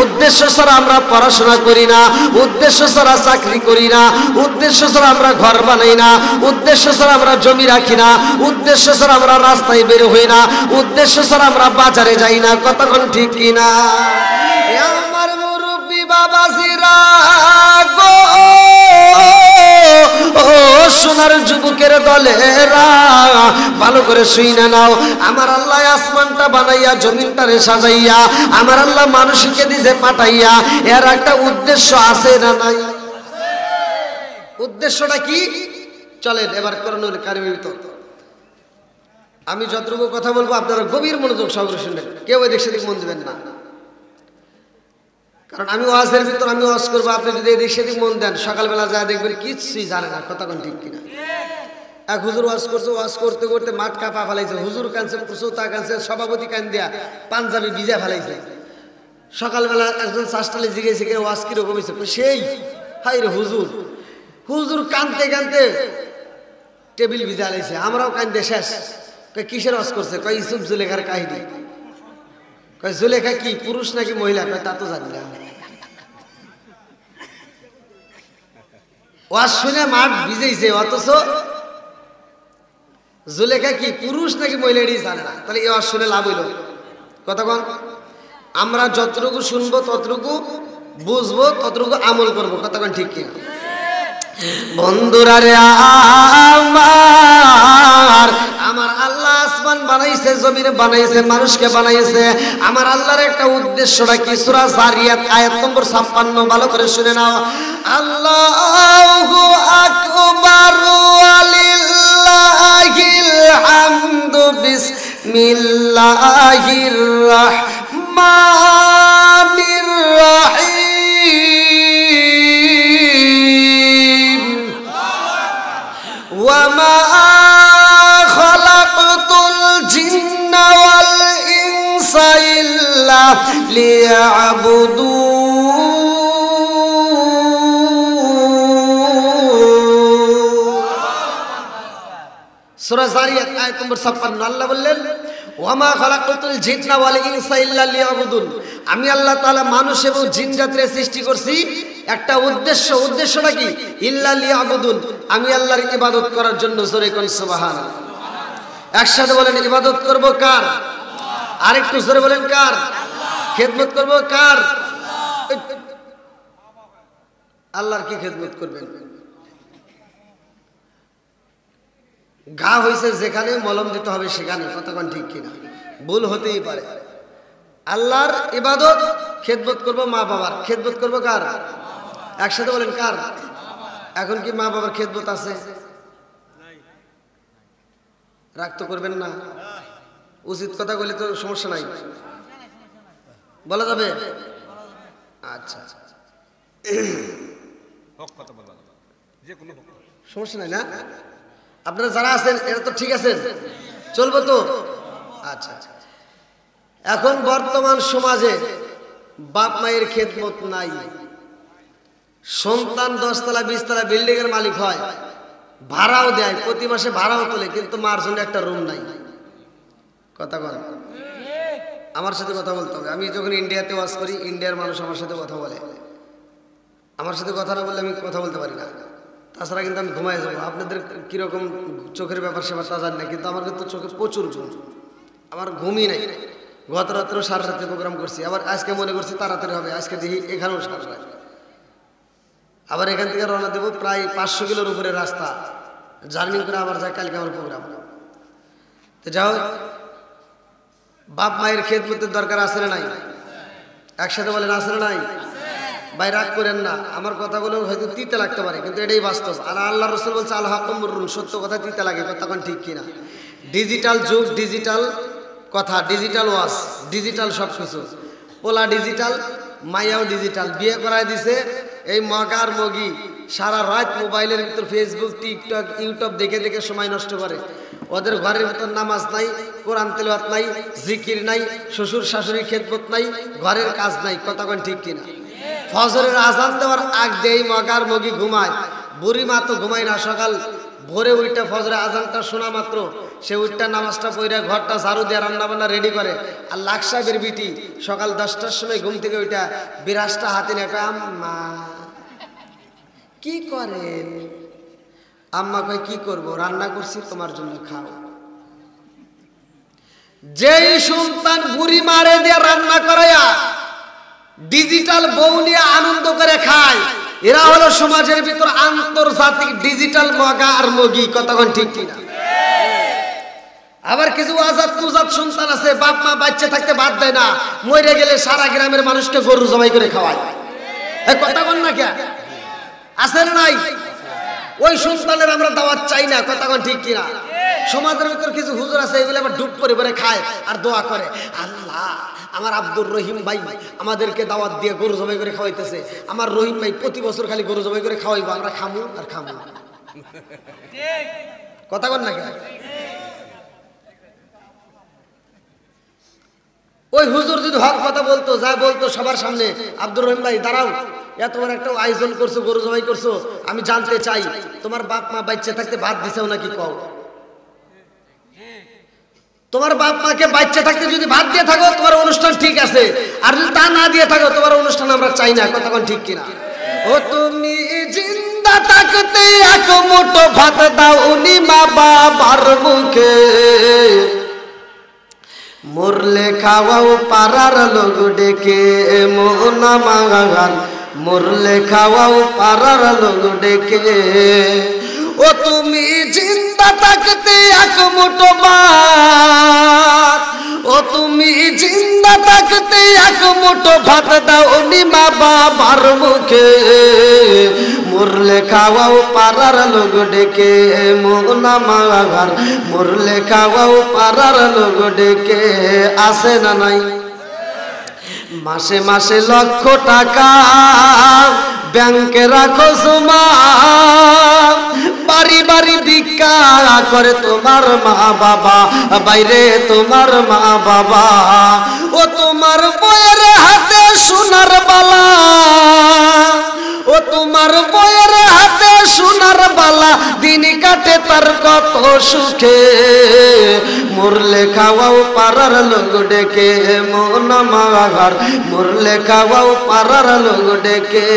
S1: উদ্দেশ্য ছাড়া আমরা পড়াশোনা করি না, উদ্দেশ্য ছাড়া চাকরি করি না, উদ্দেশ্য ছাড়া আমরা ঘর বানাই না, উদ্দেশ্য ছাড়া আমরা জমি রাখি না, উদ্দেশ্য ছাড়া আমরা রাস্তায় বের হই না, উদ্দেশ্য ছাড়া আমরা বাজারে যাই না। কতক্ষণ ঠিক কিনা? আমার মুরব্বী বাবাজিরা গো, ও সোনার যুবকের দলেরা, ভালো করে শুইনা নাও। আমার আল্লাহ আসমানটা বানাইয়া জমিনটারে সাজাইয়া আমার আল্লাহ মানুষকে দিতে পাঠাইয়া, এর একটা উদ্দেশ্য আছে না নাই? উদ্দেশ্যটা কি? চলেন এবার কোরআনুল কারীমের তত্ত্ব। আমি যতটুকু কথা বলবো আপনারা গভীর মনোযোগ সহকারে শুনবেন, কেউ এদিক সেদিক মন দিবেন না। কারণ আমি ওয়াজের ভিতর আমি ওয়াজ করবো, আপনি যদি এদিক সেদিক মন দেন সকালবেলা যা দেখবেন কিছুই জানে না। কথা কোন ঠিক কিনা? এক হুজুর ওয়াজ করছে, ওয়াজ করতে করতে মাঠ কাপা ফেলাইছে, হুজুর কানছে, শ্রোতা কানছে, সভাপতি কান দিয়া পাঞ্জাবি ভিজা ফেলাইছে। সকালবেলা একজন শাস্তালে জিজ্ঞেসে কে ওয়াজ কিরকম হয়েছে, সেই হাই রে হুজুর। হুজুর কানতে কানতে টেবিল ভিজা লাইছে, আমরাও কান্দে শেষ। কিসের ওয়াজ করছে? কয় ইউসুফ জুলেখার কাহিনী। কয় জুলেখা কি পুরুষ নাকি মহিলা? কয় তা তো জানি না। ওয়াজ শুনে মাঠ ভিজেছে, অথচ জুলেখা কি পুরুষ নাকি মহিলা এটাই জানে না। তাহলে এই ওয়াজ শুনে লাভ হইল? কতক্ষণ? আমরা যতটুকু শুনবো ততটুকু বুঝবো, ততটুকু আমল করবো। কতক্ষণ ঠিক কিনা? বন্ধুরা রে আমার, আমার আল্লাহ আসমান বানাইছে, জমিন বানাইছে, মানুষকে বানাইছে। আমার আল্লাহর একটা উদ্দেশ্যটা কি? সূরা জারিয়াত আয়াত নম্বর 56 ভালো করে শুনে নাও। আল্লাহু আকবার ওয়ালিল্লাহিল হামদু বিসমিল্লাহির রাহমানির রাহিম। ওয়ামা খালাকতুল জিন্না ওয়াল ইনসা ইল্লা লিয়াবুদুন। সূরা জারিয়াত আয়াত নম্বর 56 আল্লাহ বললেন, ওয়ামা খালাকতুল জিন্না ওয়াল ইনসা ইল্লা লিয়াবুদুন। আমি আল্লাহ তাআলা মানুষ এবং জিন জাতির সৃষ্টি করছি একটা উদ্দেশ্য। উদ্দেশ্যটা কি? ইল্লা লিয়াবুদুন, আমি আল্লাহর ইবাদত করার জন্য। জোরে কোন সুবহানাল্লাহ। একসাথে বলেন, ইবাদত করব কার? আরেকটু জোরে বলেন, কার? খেদমত করব কার? আল্লাহর কি খেদমত করবেন? ঘা হয়েছে যেখানে মলম দিতে হবে সেখানে। কতক্ষণ ঠিক কিনা? ভুল হতেই পারে। আল্লাহর ইবাদত, খেদমত করব মা বাবার। খেদমত করব কার? একসাথে বলেন, কার? এখন কি মা বাবার খেদমত আছে? রাগ তো করবেন না, উচিত কথা বলে তো সমস্যা নাই, বলা যাবে? আচ্ছা, সমস্যা নাই না? আপনারা যারা আছেন এরা তো ঠিক আছেন, চলবো তো? আচ্ছা। এখন বর্তমান সমাজে বাপ মায়ের খেদমত নাই, সন্তান 10 তলা 20 তলা বিল্ডিং এর মালিক হয়, ভাড়াও দেয়, প্রতি মাসে ভাড়াও তোলে, কিন্তু মার জন্য একটা রুম নাই। কথা বল, আমার সাথে কথা বলতে হবে। আমি যখন ইন্ডিয়াতে ওয়াজ করি, ইন্ডিয়ার মানুষ আমার সাথে কথা বলে, আমার সাথে কথা না বললে আমি কথা বলতে পারি না। তাছাড়া কিন্তু আমি ঘুমাই যাবো। আপনাদের কীরকম চোখের ব্যাপার সেবার তা জানি না, কিন্তু আমার কিন্তু চোখে প্রচুর ঘুম, আমার ঘুমই নাই। গত রাত্রেও সারা রাত্রে প্রোগ্রাম করছি, আবার আজকে মনে করছি তাড়াতাড়ি হবে, আজকে দেখি এখানেও সারা রাত। আবার এখান থেকে রওনা দেবো, প্রায় 500 কিলোর উপরে রাস্তা জার্নি করে আবার যায় কালকে আমার প্রোগ্রাম। তো যাও, বাপ মায়ের খেদমতের দরকার আছে না নাই? একসাথে বলেন আছে না নাই? ভাই রাগ করেন না, আমার কথাগুলো হয়তো তিতে লাগতে পারে, কিন্তু এটাই বাস্তব। আর আল্লাহ রাসূল বলছে আল হাক্কু মুররুন, সত্য কথা তিতে লাগে, তখন ঠিক কিনা? ডিজিটাল যুগ, ডিজিটাল কথা, ডিজিটাল ওয়াজ, ডিজিটাল সব কিছু, পোলা ডিজিটাল, মাইয়াও ডিজিটাল, বিয়ে করায় দিছে এই মগার মগি, সারা রাত মোবাইলের ভিতর ফেসবুক, টিকটক, ইউটিউব দেখে দেখে সময় নষ্ট করে। ওদের ঘরের ভিতর নামাজ নাই, কোরআন তেলাওয়াত নাই, জিকির নাই, শ্বশুর শাশুড়ির খেদমত নাই, ঘরের কাজ নাই। কতক্ষণ ঠিক কিনা? ফজরের আজান দেওয়ার আগ দিয়ে মগার মগি ঘুমায়, বুড়ি মা তো ঘুমায় না। সকাল ভোরে উইটা ফজরের আজানটা শোনা মাত্র সে উইটা নামাজটা পড়ে ঘরটা ঝাড়ু দিয়ে রান্না বান্না রেডি করে। আর লাখ সাহেবের বিটি সকাল 10টার সময় ঘুম থেকে ওইটা বিরাজটা হাতে নিয়ে, আম্মা কি করেন? আম্মা কয় কি করব, রান্না করছি তোমার জন্য খাও। যেই সন্তান বুড়ি মারে দিয়ে রান্না করাইয়া ডিজিটাল বউ নিয়ে আনন্দ করে খায়, এরা হলো সমাজের ভিতর আন্তর্জাতিক ডিজিটাল মগা আর মগি। কতক্ষণ ঠিক কিনা? আবার কিছু আজাদ কুজাত সন্তান আছে, বাপ মা বাচ্চা থাকতে বাদ দেয় না, মরে গেলে সারা গ্রামের মানুষকে গরু জবাই করে খাওয়ায়। কতক্ষণ না কে আছে না নাই? ওই সন্তানের আমরা দাওয়াত চাই না। কতক্ষণ ঠিক কিনা? সমাজের ভিতর কিছু হুজুর আছে, এগুলো আবার ডুব করে করে খায় আর দোয়া করে, আল্লাহ আমার আব্দুর রহিম ভাই আমাদেরকে দাওয়াত দিয়ে গরু জবাই করে খাওয়াইতেছে, আমার রহিম ভাই প্রতি বছর খালি গরু জবাই করে খাওয়াইবো, আমরা খামু আর খামু। কথা বল না কেন? ওই হুজুর যদি হক কথা বলতো, যা বলতো সবার সামনে, আব্দুর রহিম ভাই দাঁড়াও, এত বড় একটা আয়োজন করছো, গরু জবাই করছো, আমি জানতে চাই তোমার বাপ মা বাচ্চা থাকতে ভাত দিছেও নাকি কও? তোমার বাপ মাকে বাচ্চা থাকতে যদি ভাত দিয়ে থাকো তোমার অনুষ্ঠান ঠিক আছে, আর যদি তা না দিয়ে থাকো তোমার অনুষ্ঠান আমরা চাই না। কতক্ষণ ঠিক কিনা? ও তুমি জিন্দা থাকতে এক মুঠো ভাত দাও উনি মা বাবার মুখে, মরলে খাওয়াও পাড়ার লোক ডেকে, মোনা মাগান মরলে খাওয়াও পাড়ার লোক ডেকে। ও তুমি জিন্দা থাকতে এক মুঠো ভাত, ও তুমি জিন্দা থাকতে এক মুঠো ভাত দাও উনি মা বাবার মুখে, মরলে খাওয়াও পাড়ার লোক ডেকে, মোনা মাগার মরলে খাওয়াও পাড়ার লোক ডেকে। আসে না নাই? মাসে মাসে লক্ষ টাকা ব্যাংকে রাখো জমা, বাড়ি বাড়ি ভিক্ষা করে তোমার মা বাবা, বাইরে তোমার মা বাবা। ও তোমার বইয়ের হাতে সোনার বালা, ও তোমার বইয়ের হাতে সোনার বালা, দিন কাটে তার কত সুখে, মরলে খাওয়াও পাড়ার লোক ডেকে, মোনা মাগার মরলে খাওয়াও পাড়ার লোক ডেকে।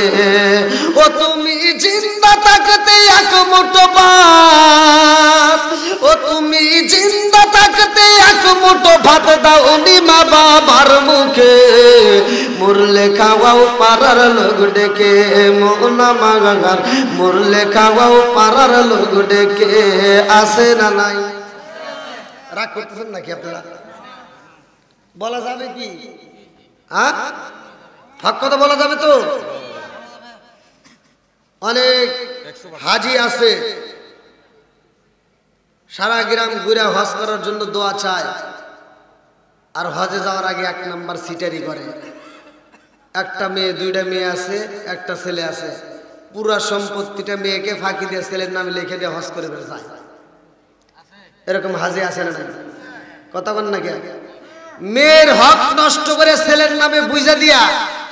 S1: ও তুমি জিন্দা থাকতে এক মুঠো ভাত, ও তুমি জিন্দা থাকতে এক মুঠো ভাত দাও উনি মা বাবার মুখে, মরলে খাওয়াও পাড়ার লোক ডেকে, মোনা মাগার মরলে খাওয়াও পাড়ার লোক ডেকে। আসে না নাই? রাগ করতেছেন নাকি আপনারা? বলা যাবে কি? হ্যাঁ, হক কথা বলা যাবে তো? অনেক হাজি আছে সারা গ্রাম ঘুরে হজ করার জন্য দোয়া চায়, আর হজে যাওয়ার আগে 1 নাম্বার সিটারি করে। একটা মেয়ে, 2টা মেয়ে আছে, একটা ছেলে আছে, পুরা সম্পত্তিটা মেয়েকে ফাঁকি দিয়ে ছেলের নামে লিখে দিয়ে হজ করে বের যায়। এরকম হাজি আছে না? কথা বল না কে? মেয়ের হক নষ্ট করে ছেলের নামে বুঝা দিয়া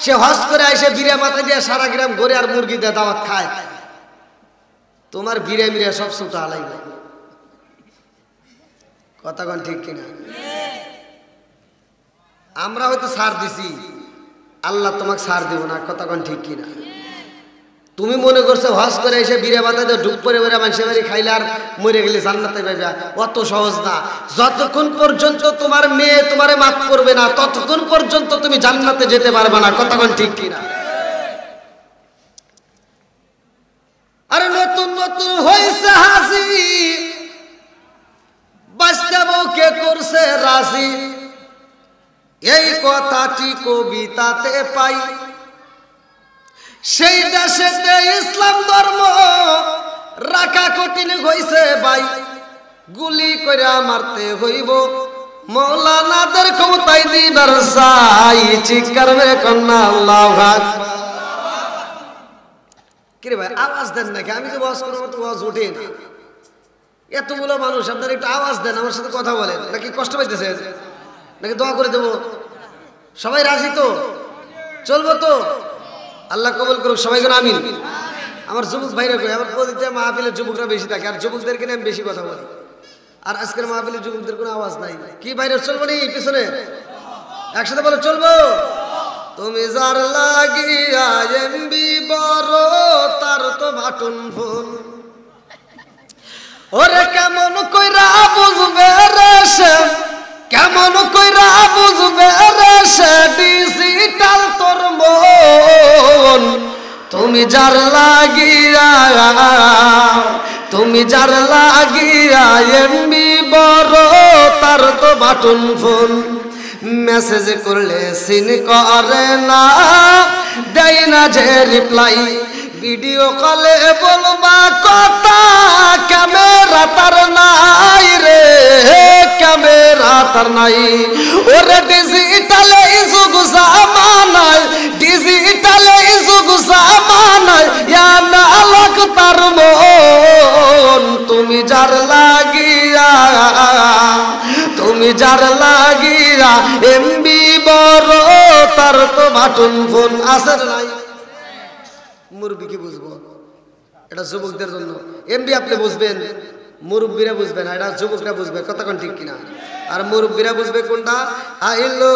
S1: সে হজ করে এসে বিড়া মাথা দিয়া সারা গ্রাম ঘুরে আর মুরগি দিয়ে দাওয়াত খায়। তোমার বিড়া মিড়া সব সুতা আলাই কথা কোন ঠিক কিনা? আমরা হয়তো ছাড় দিছি, আল্লাহ তোমাকে ছাড় দেব না। কথা কোন ঠিক কিনা? তুমি মনে করছো হজ করে এসে বিড়া মাথা দিয়ে ঢুক পরে বেড়া মানুষের বাড়ি খাইলে আর মরে গেলে জান্নাতে পাইবা, অত সহজ না। যতক্ষণ পর্যন্ত তোমার মেয়ে তোমারে মাফ করবে না ততক্ষণ পর্যন্ত তুমি জান্নাতে যেতে পারবে না। কথা কোন ঠিক কিনা? আরে নতুন নতুন হয়েছে হাসি, বাঁচতে বউকে করছে রাজি, এই কথাটি কবিতাতে পাই। সেই দেশেতে ইসলাম ধর্ম রাখা কঠিন হইছে ভাই, গুলি করে মারতে হইব মৌলানাদের ক্ষমতায় দিবার চাই। চিৎকার মেরে কন্যা আল্লাহু আকবার। কিরে ভাই আওয়াজ দেন নাকি? আমি যে ওয়াজ করবো তো ওয়াজ ওঠে না। এতগুলো মানুষ আপনারা একটু আওয়াজ দেন, আমার সাথে কথা বলেন। নাকি কষ্ট পাইতেছে নাকি দোয়া করে দেবো? সবাই রাজি তো? চলবো তো? আল্লাহ কবুল করুক সবাই করে আমিন। আমার যুবক ভাইরা কই, আমার প্রতিটা মাহফিলের যুবকরা বেশি থাকে আর যুবকদেরকে নিয়ে আমি বেশি কথা বলি। আর আজকের মাহফিলের যুবকদের কোনো আওয়াজ নাই। কি বাইরে চলবো নি পিছনে? একসাথে বলো চলবো। তুমি যার লাগিয়া এমবি বড় তার তো বাটন ফোন, ওরে কেমন কইরা বুঝবে রে সে, কেমন কইরা বুঝবে রে সে ডিজিটাল তোর মন। তুমি যার লাগিয়া, তুমি যার লাগিয়া এমবি বড় তার তো বাটন ফোন। মেসেজ করলে সিন করে না, দেয় না যে রিপ্লাই, ভিডিও কলে বলবা কথা ক্যামেরা তার নাই রে, ক্যামেরা তার নাই। ওরে ডিজিটালে যুগ জামানায়, ডিজিটালে যুগ জামানায় ইয়া না আলোক তার মন। তুমি যার লাগিয়া, তুমি যার লাগিয়া এমবি বড় তার তো বাটন ফোন আছে নাই। মুরব্বী কি বুঝবো? এটা যুবকদের জন্য। এমবি আপনি বুঝবেন, মুরব্বীরা বুঝবে না, এটা যুবকরা বুঝবে। কথা কোন ঠিক কিনা? আর মুরব্বীরা বুঝবে কোনটা? আইলো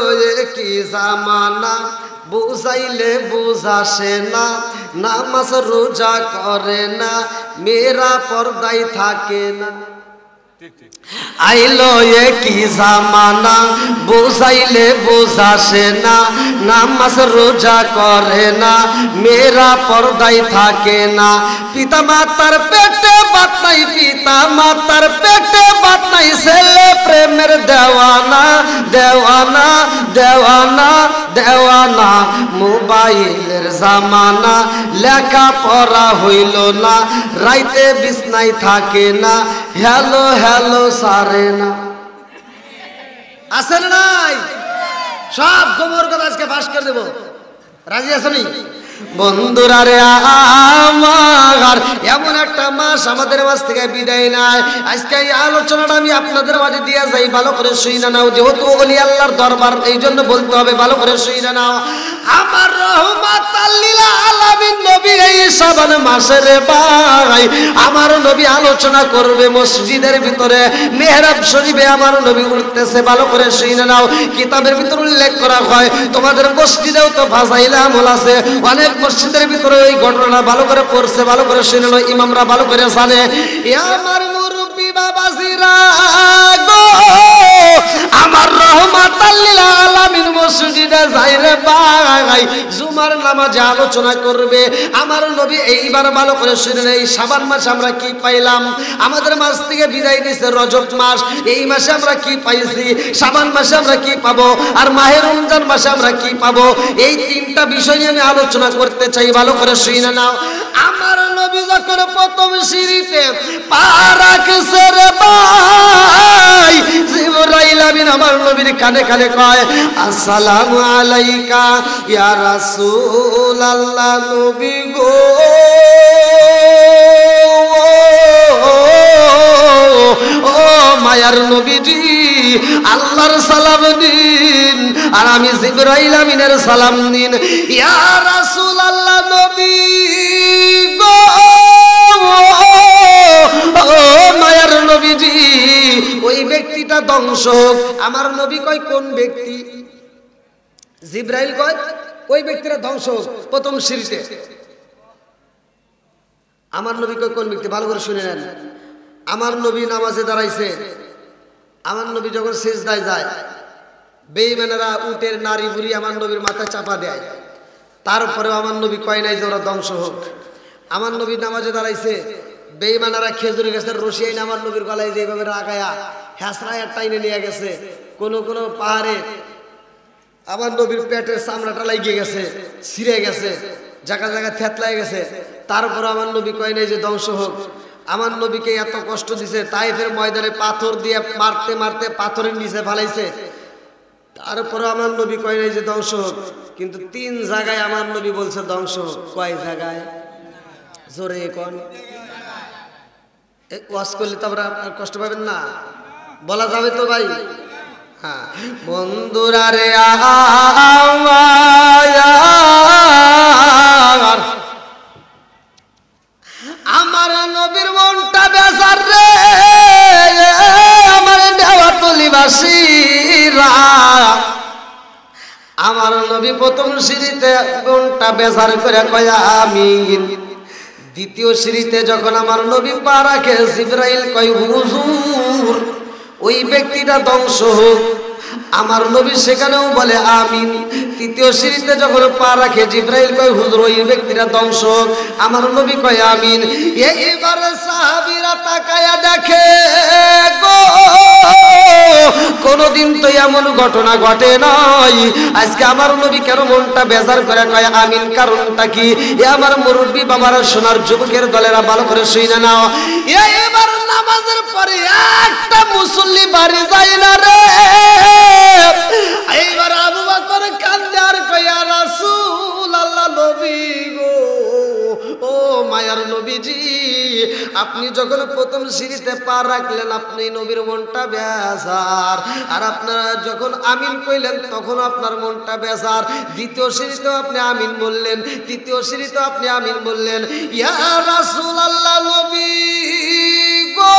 S1: কি জামানা বুঝাইলে বুঝাসে না, নামাজ রোজা করে না, মেয়েরা পর্দায় থাকে না। আইলো কি জামানা বুঝাইলে বুঝাসে না, নামাজ রোজা করে না, মেয়েরা পর্দায় থাকে না। পিতা মাতার পেটে বাত নাই, পিতা মাতার পেটে বাত নাই, ছেলে প্রেমের দেওয়ানা, দেওয়ানা, দেওয়ানা, দেওয়ানা। মোবাইলের জামানা, লেখা পড়া হইল না, রাইতে বিছনায় থাকে না, হ্যালো হ্যালো সারে না। আছে না নাই? সব গোবর কথা আজকে ফাঁস করে দেবো। রাজি আছেন? বন্ধুরা রে আমার, এমন একটা মাস আমাদের মাঝ থেকে বিদায় নাই। আজকে এই আলোচনাটা আমি আপনাদের মাঝে দিয়ে যাই, ভালো করে শুইনা নাও। যেহেতু ওলি আল্লাহর দরবার, এই জন্য বলতে হবে ভালো করে শুইনা নাও। আমার রহমাতাল লিল আলামিন নবী এই শাবান মাসের ভাই, আমার নবী আলোচনা করবে মসজিদের ভিতরে, মেহরাব শরীফে আমার নবী উঠতেছে। ভালো করে শুইনা নাও। কিতাবের ভিতর উল্লেখ করা হয়, তোমাদের মসজিদেও তো ফাজাইলে আমল আছে, অনেক মসজিদের ভিতরে এই ঘটনা ভালো করে পড়ছে। ভালো করে শুনে নাও, ইমামরা ভালো করে জানে। আমার মুরব্বী বাবাজিরা গো, আমার রহমাতাল লিল আলামিন মসজিদে যাই রে ভাই, জুমার নামাজে আলোচনা করবে আমার নবী। এইবার ভালো করে শুনে এই শাবান মাস আমরা কি পাইলাম? আমাদের মাস থেকে বিদায় নিছে রজব মাস। এই মাসে আমরা কি পাইছি? শাবান মাসে আমরা কি পাবো? আর মাহে রমজান মাসে আমরা কি পাবো? এই তিনটা বিষয় নিয়ে আমি আলোচনা করতে চাই। ভালো করে শুনে নাও। আমার নবী যখন প্রথম সিঁড়িতে পা রাখছে রে ভাই, জিবরাইল আমিন আমার নবীর কানে কানে কয়, আসসালামু আলাইকা ইয়া রাসূলুল্লাহ। নবী গো, ও মায়ার নবীজি, আল্লাহর সালাম নিন আর আমি জিবরাইল আমিনের সালাম নিন। ইয়া রাসূলুল্লাহ নবী গো, ও মায়ার নবীজি, ওই ব্যক্তিটা ধ্বংস হোক। আমার নবী কয় কোন ব্যক্তি? জিবরাইল কয় ওই ব্যক্তিটা ধ্বংস হোক প্রথম সিঁড়িতে। আমার নবী কয় কোন ব্যক্তি? ভালো করে শুনে নেন। আমার নবী নামাজে দাঁড়াইছে, আমার নবী যখন সিজদায় যায়, বেঈমানেরা উটের নারী বুড়ি আমার নবীর মাথায় চাপা দেয়, তারপরেও আমার নবী কয় নাই যে ওরা ধ্বংস হোক। আমার নবী নামাজে দাঁড়াইছে, বেঈমানেরা খেজুর গাছের রশি এনে আমার নবীর গলায় যেভাবে রাগায়া হ্যাঁসরায় টাইনে নিয়ে গেছে, কোন কোন পাহাড়ে আমার নবীর পেটের চামড়াটা লাগিয়ে গেছে, ছিঁড়ে গেছে, জায়গা জায়গা থেতলায় গেছে, তারপর আমার নবী কয় নাই যে ধ্বংস হোক। আমার নবীকে এত কষ্ট দিছে, তাইফের ময়দানে পাথর দিয়ে মারতে মারতে পাথরের নিচে ফালাইছে, তারপরে আমার নবী কয় নাই যে ধ্বংস হোক। কিন্তু 3 জায়গায় আমার নবী বলছে ধ্বংস হোক। কয় জায়গায়? জোরে কোন? ওয়াজ করলে তো আমরা কষ্ট পাবেন না, বলা যাবে তো ভাই? হ্যাঁ, বন্ধুরা রে আমার নবীর মনটা বেজার রে, আমার দেওয়াতলিবাসীরা, আমার নবী প্রথম সিঁড়িতে মনটা বেজার করে কয় আমিন। দ্বিতীয় সিঁড়িতে যখন আমার নবী পা রাখে, জিবরাইল কয় হুজুর ওই ব্যক্তিটা ধ্বংস হোক। আমার নবী সেখানেও বলে আমিন। তৃতীয় সিঁড়িতে যখন পা রাখে, জিবরাইল কয় হুজুর ওই ব্যক্তিটা ধ্বংস হোক। আমার নবী কয় আমিন। এইবার সাহাবীরা তাকায়া দেখে গো, কোনদিন তো এমন ঘটনা ঘটে নাই। আজকে আমার নবী কেন মনটা বেজার করে কয় আমিন? কারণটা কি? এ আমার মুরব্বী বাবারা, সোনার যুবকের দলেরা ভালো করে শুনে নাও। এবার নামাজের পরে একটা মুসল্লি বাড়ি যায় না রে। এইবার আবু বকর কান্দে আর কয় ইয়া রাসূলুল্লাহ নবী গো, ও মায়ার নবীজি, আপনি যখন প্রথম সিঁড়িতে পা রাখলেন আপনি নবীর মনটা বেজার, আর আপনারা যখন আমিন কইলেন তখন আপনার মনটা বেজার। দ্বিতীয় সিঁড়িতেও আপনি আমিন বললেন, তৃতীয় সিঁড়িতেও আপনি আমিন বললেন। ইয়া রাসূলুল্লাহ নবী গো,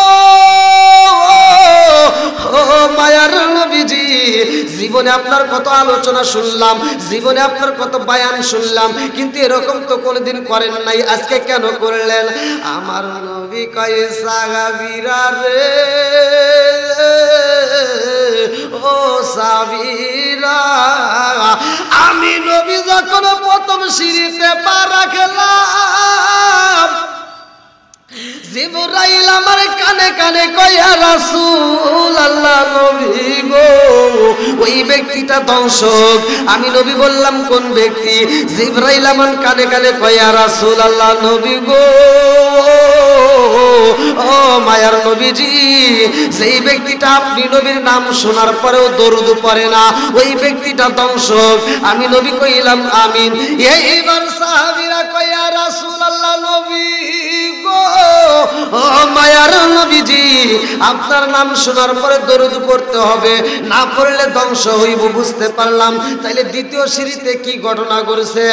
S1: ও মায়ার নবীজি, জীবনে আপনার কত আলোচনা শুনলাম, জীবনে আপনার কত বায়ান শুনলাম, কিন্তু এরকম তো কোনোদিন করেন নাই, আজকে কেন করলেন? আমার নবী কয় সাহাবীরা রে, ও সাহাবীরা, আমি নবী যখন প্রথম সিঁড়িতে পা রাখলাম, জিবরাইল আমার কানে কানে কয় ইয়া রাসূলুল্লাহ নবী গো, ওই ব্যক্তিটা ধ্বংস হোক। আমি নবী বললাম কোন ব্যক্তি? জিবরাইল আমার কানে কানে কয় ইয়া রাসূলুল্লাহ নবী গো, ও মায়ার নবীজি, সেই ব্যক্তিটা আপনি নবীর নাম শোনার পরেও দরুদ পড়ে না, ওই ব্যক্তিটা ধ্বংস হোক। আমি নবী কইলাম আমিন। এইবার সাহাবীরা কয় ইয়া রাসূলুল্লাহ নবী গো, ও মায়ার নবীজি, আপনার নাম শোনার পরে দরুদ পড়তে হবে, না পড়লে ধ্বংস হইব। বুঝতে পারলাম। তাইলে দ্বিতীয় সিঁড়িতে কি ঘটনা ঘটেছে?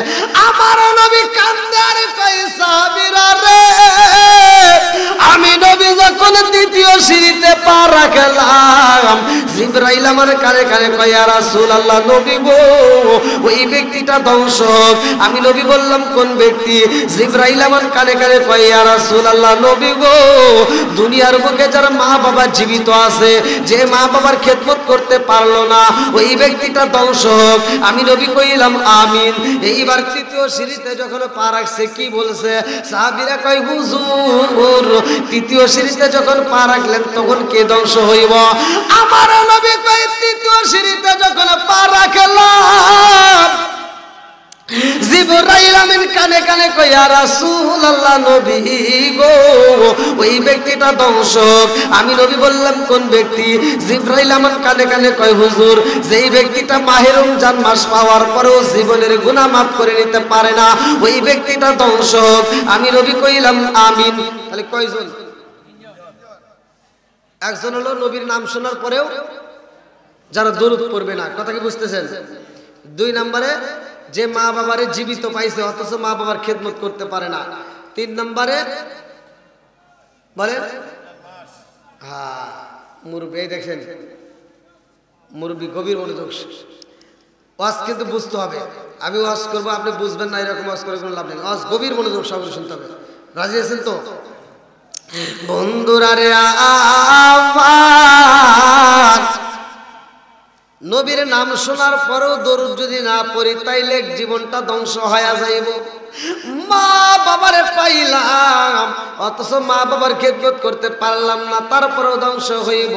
S1: আমার নবী কান্দে আর কয় সাহাবীরা রে, আমি নবী যখন দ্বিতীয় সিঁড়িতে পা রাখলাম, জিবরাইল আমার কানে কানে কয় ইয়া রাসূলুল্লাহ নবী গো, ওই ব্যক্তিটা ধ্বংস হোক। আমি নবী বললাম কোন ব্যক্তি? জিবরাইল আমার কানে কানে কয় ইয়া রাসূলুল্লাহ নবী গো, দুনিয়ার বুকে যার মা বাবা জীবিত আছে, যে মা বাবার খেদমত করতে পারলো না, ওই ব্যক্তিটা ধ্বংস হোক। আমি নবী কইলাম আমিন। এইবার তৃতীয় সিঁড়িতে যখন পা রাখছে, কি বলছে? সাহাবীরা কয় হুজুর তৃতীয় সিঁড়িতে যখন পা রাখলেন তখন কে ধ্বংস হইব? আমার নবী কয় তৃতীয় সিঁড়িতে যখন পা রাখলাম, জিবরাইল আমিন কানে কানে কয় ইয়া রাসূলুল্লাহ নবী গো, ওই ব্যক্তিটা ধ্বংস হোক। আমি নবী বললাম কোন ব্যক্তি? জিবরাইল আমার কানে কানে কয় হুজুর, যেই ব্যক্তিটা মাহে রমজান মাস পাওয়ার পরেও জীবনের গুনাহ মাফ করে নিতে পারে না, ওই ব্যক্তিটা ধ্বংস হোক। আমি নবী কইলাম আমিন। তাহলে কয়জন? একজন হলো নবীর নাম শোনার পরেও যারা দরুদ পড়বে না। কথা কি বুঝতেছেন? 2 নম্বরে যে মা বাবারে জীবিত পাইছে অথচ মা বাবার খেদমত করতে পারে না। 3 নম্বরে বলেন, হ্যাঁ মুরব্বী, দেখেন মুরব্বী গভীর মনোযোগ, ওয়াজ কিন্তু বুঝতে হবে। আমি ওয়াজ করবো, আপনি বুঝবেন না, এরকম ওয়াজ করে কোনো লাভ নেই। ওয়াজ গভীর মনোযোগ সবাই শুনতে হবে। রাজি আছেন তো? বন্ধুরা রে আমার, নবীর নাম শোনার পরেও দরুদ যদি না পড়ি তাইলে জীবনটা ধ্বংস হয়ে যাইব। মা বাবারে পাইলাম অথচ মা বাবার খেদমত করতে পারলাম না, তারপরেও ধ্বংস হইব।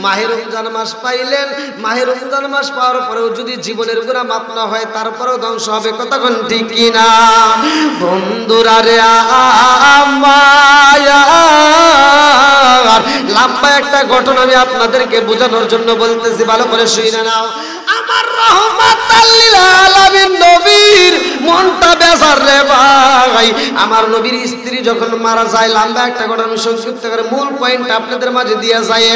S1: মাহে রমজান মাস পাইলেন, মাহে রমজান মাস পাওয়ার পরেও যদি জীবনের গুনাহ মাপ না হয় তারপরেও ধ্বংস হবে। কথা কোন ঠিক কিনা? বন্ধুরা রে আমার, লম্বা একটা ঘটনা আমি আপনাদেরকে বোঝানোর জন্য বলতেছি, ভালো করে শুনে নাও। আমার রহমাতাল লিল আলামিন নবীর মনটা বেজার রে ভাই। আমার নবীর স্ত্রী যখন মারা যায়, লম্বা একটা ঘটনা আমি সংক্ষিপ্ত করে মূল পয়েন্ট আপনাদের মাঝে দিয়ে যায়।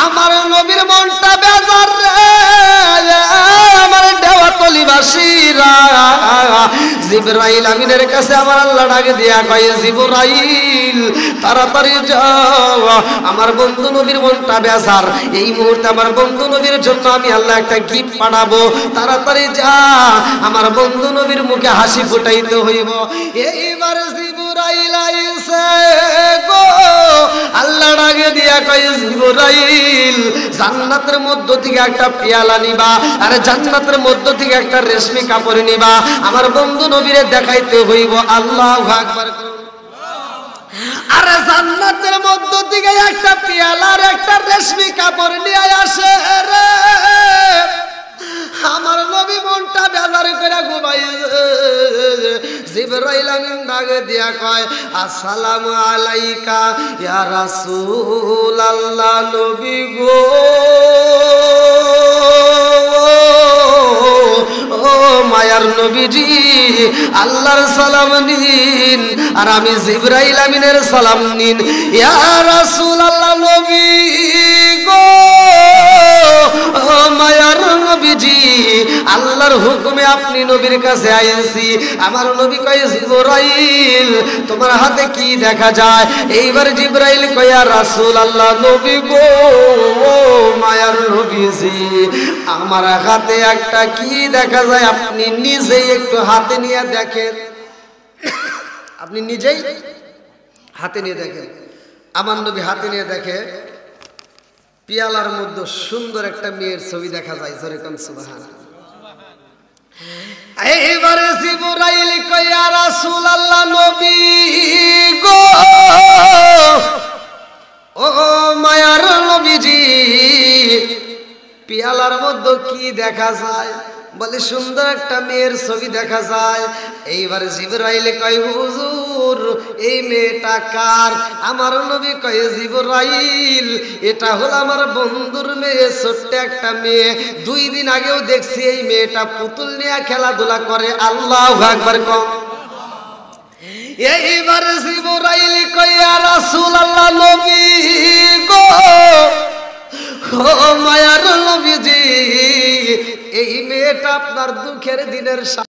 S1: আমার নবীর মনটা বেজার রে, আমার দেওয়াতলিবাসীরা জিবরাইল আমিনের কাছে আমার আল্লাহ ডাকে দিয়া কয়, জিবরাইল তাড়াতাড়ি যাও, আমার বন্ধু নবীর মনটা বেজার, এই মুহূর্তে আমার বন্ধু নবীর জন্য আমি আল্লাহ একটা গিফট পাঠাবো, তাড়াতাড়ি যা, আমার বন্ধু নবীর মুখে হাসি ফুটাইতে হইব। এইবার জিবরাইল আইছে গো, আল্লাহ ডাকে দিয়া কয়, জিবরাইল জান্নাতের মধ্য থেকে একটা পেয়ালা নিবা, আর জান্নাতের মধ্য থেকে একটা রেশমি কাপড় নিবা, আমার বন্ধু নবীরে দেখাইতে হইব। আল্লাহু আকবার। আরে জান্নাতের মধ্য থেকে একটা পেয়ালার একটা রেশমি কাপড় নিয়ে আসে রে, আমার নবী মনটা বেজার করে ঘুমাইছে। জিবরাইল আমিন ডাকে দিয়া কয়, আসসালামু আলাইকা ইয়া রাসূলুল্লাহ, নবী গো, ও মায়ার নবীজি, আল্লাহর সালাম নিন, আর আমি জিবরাইল আমিনের সালাম নিন। ইয়া রাসূলুল্লাহ, নবী গো, ও মায়ার নবীজি, আল্লাহর হুকুমে আপনি নবীর কাছে আইছি। আমার নবী কয়, জিবরাইল তোমার হাতে কি দেখা যায়? এইবার জিবরাইল কয়, ইয়া রাসূলুল্লাহ, নবী গো, ও মায়ার নবীজি, আমার হাতে একটা কি দেখা যায়, আপনি নিজেই একটু হাতে নিয়ে দেখেন। আপনি নিজেই হাতে নিয়ে দেখেন। আমার নবী হাতে নিয়ে দেখে, পিয়ালার মধ্যে সুন্দর একটা মেয়ের ছবি দেখা যায়। জোরে কোন সুবহানাল্লাহ। এইবারে জিবরাইল কয়, ইয়া রাসূলুল্লাহ, নবী গো, ও মায়ার নবীজি, পিয়ালার মধ্যে কি দেখা যায়? বলে সুন্দর একটা মেয়ের ছবি দেখা যায়। এইবার জিবরাইল কয়, হুজুর এই মেয়েটা কার? আমার নবী কয়, জিবরাইল এটা হলো আমার বন্ধুর মেয়ে, ছোট্ট একটা মেয়ে, 2 দিন আগেও দেখছি এই মেয়েটা পুতুল নিয়ে খেলাধুলা করে। আল্লাহু আকবার কম। এইবার জিবরাইল কয়, ইয়া রাসূলুল্লাহ, নবী গো, ও মায়ার নবীজি, এই মেয়েটা আপনার দুঃখের দিনের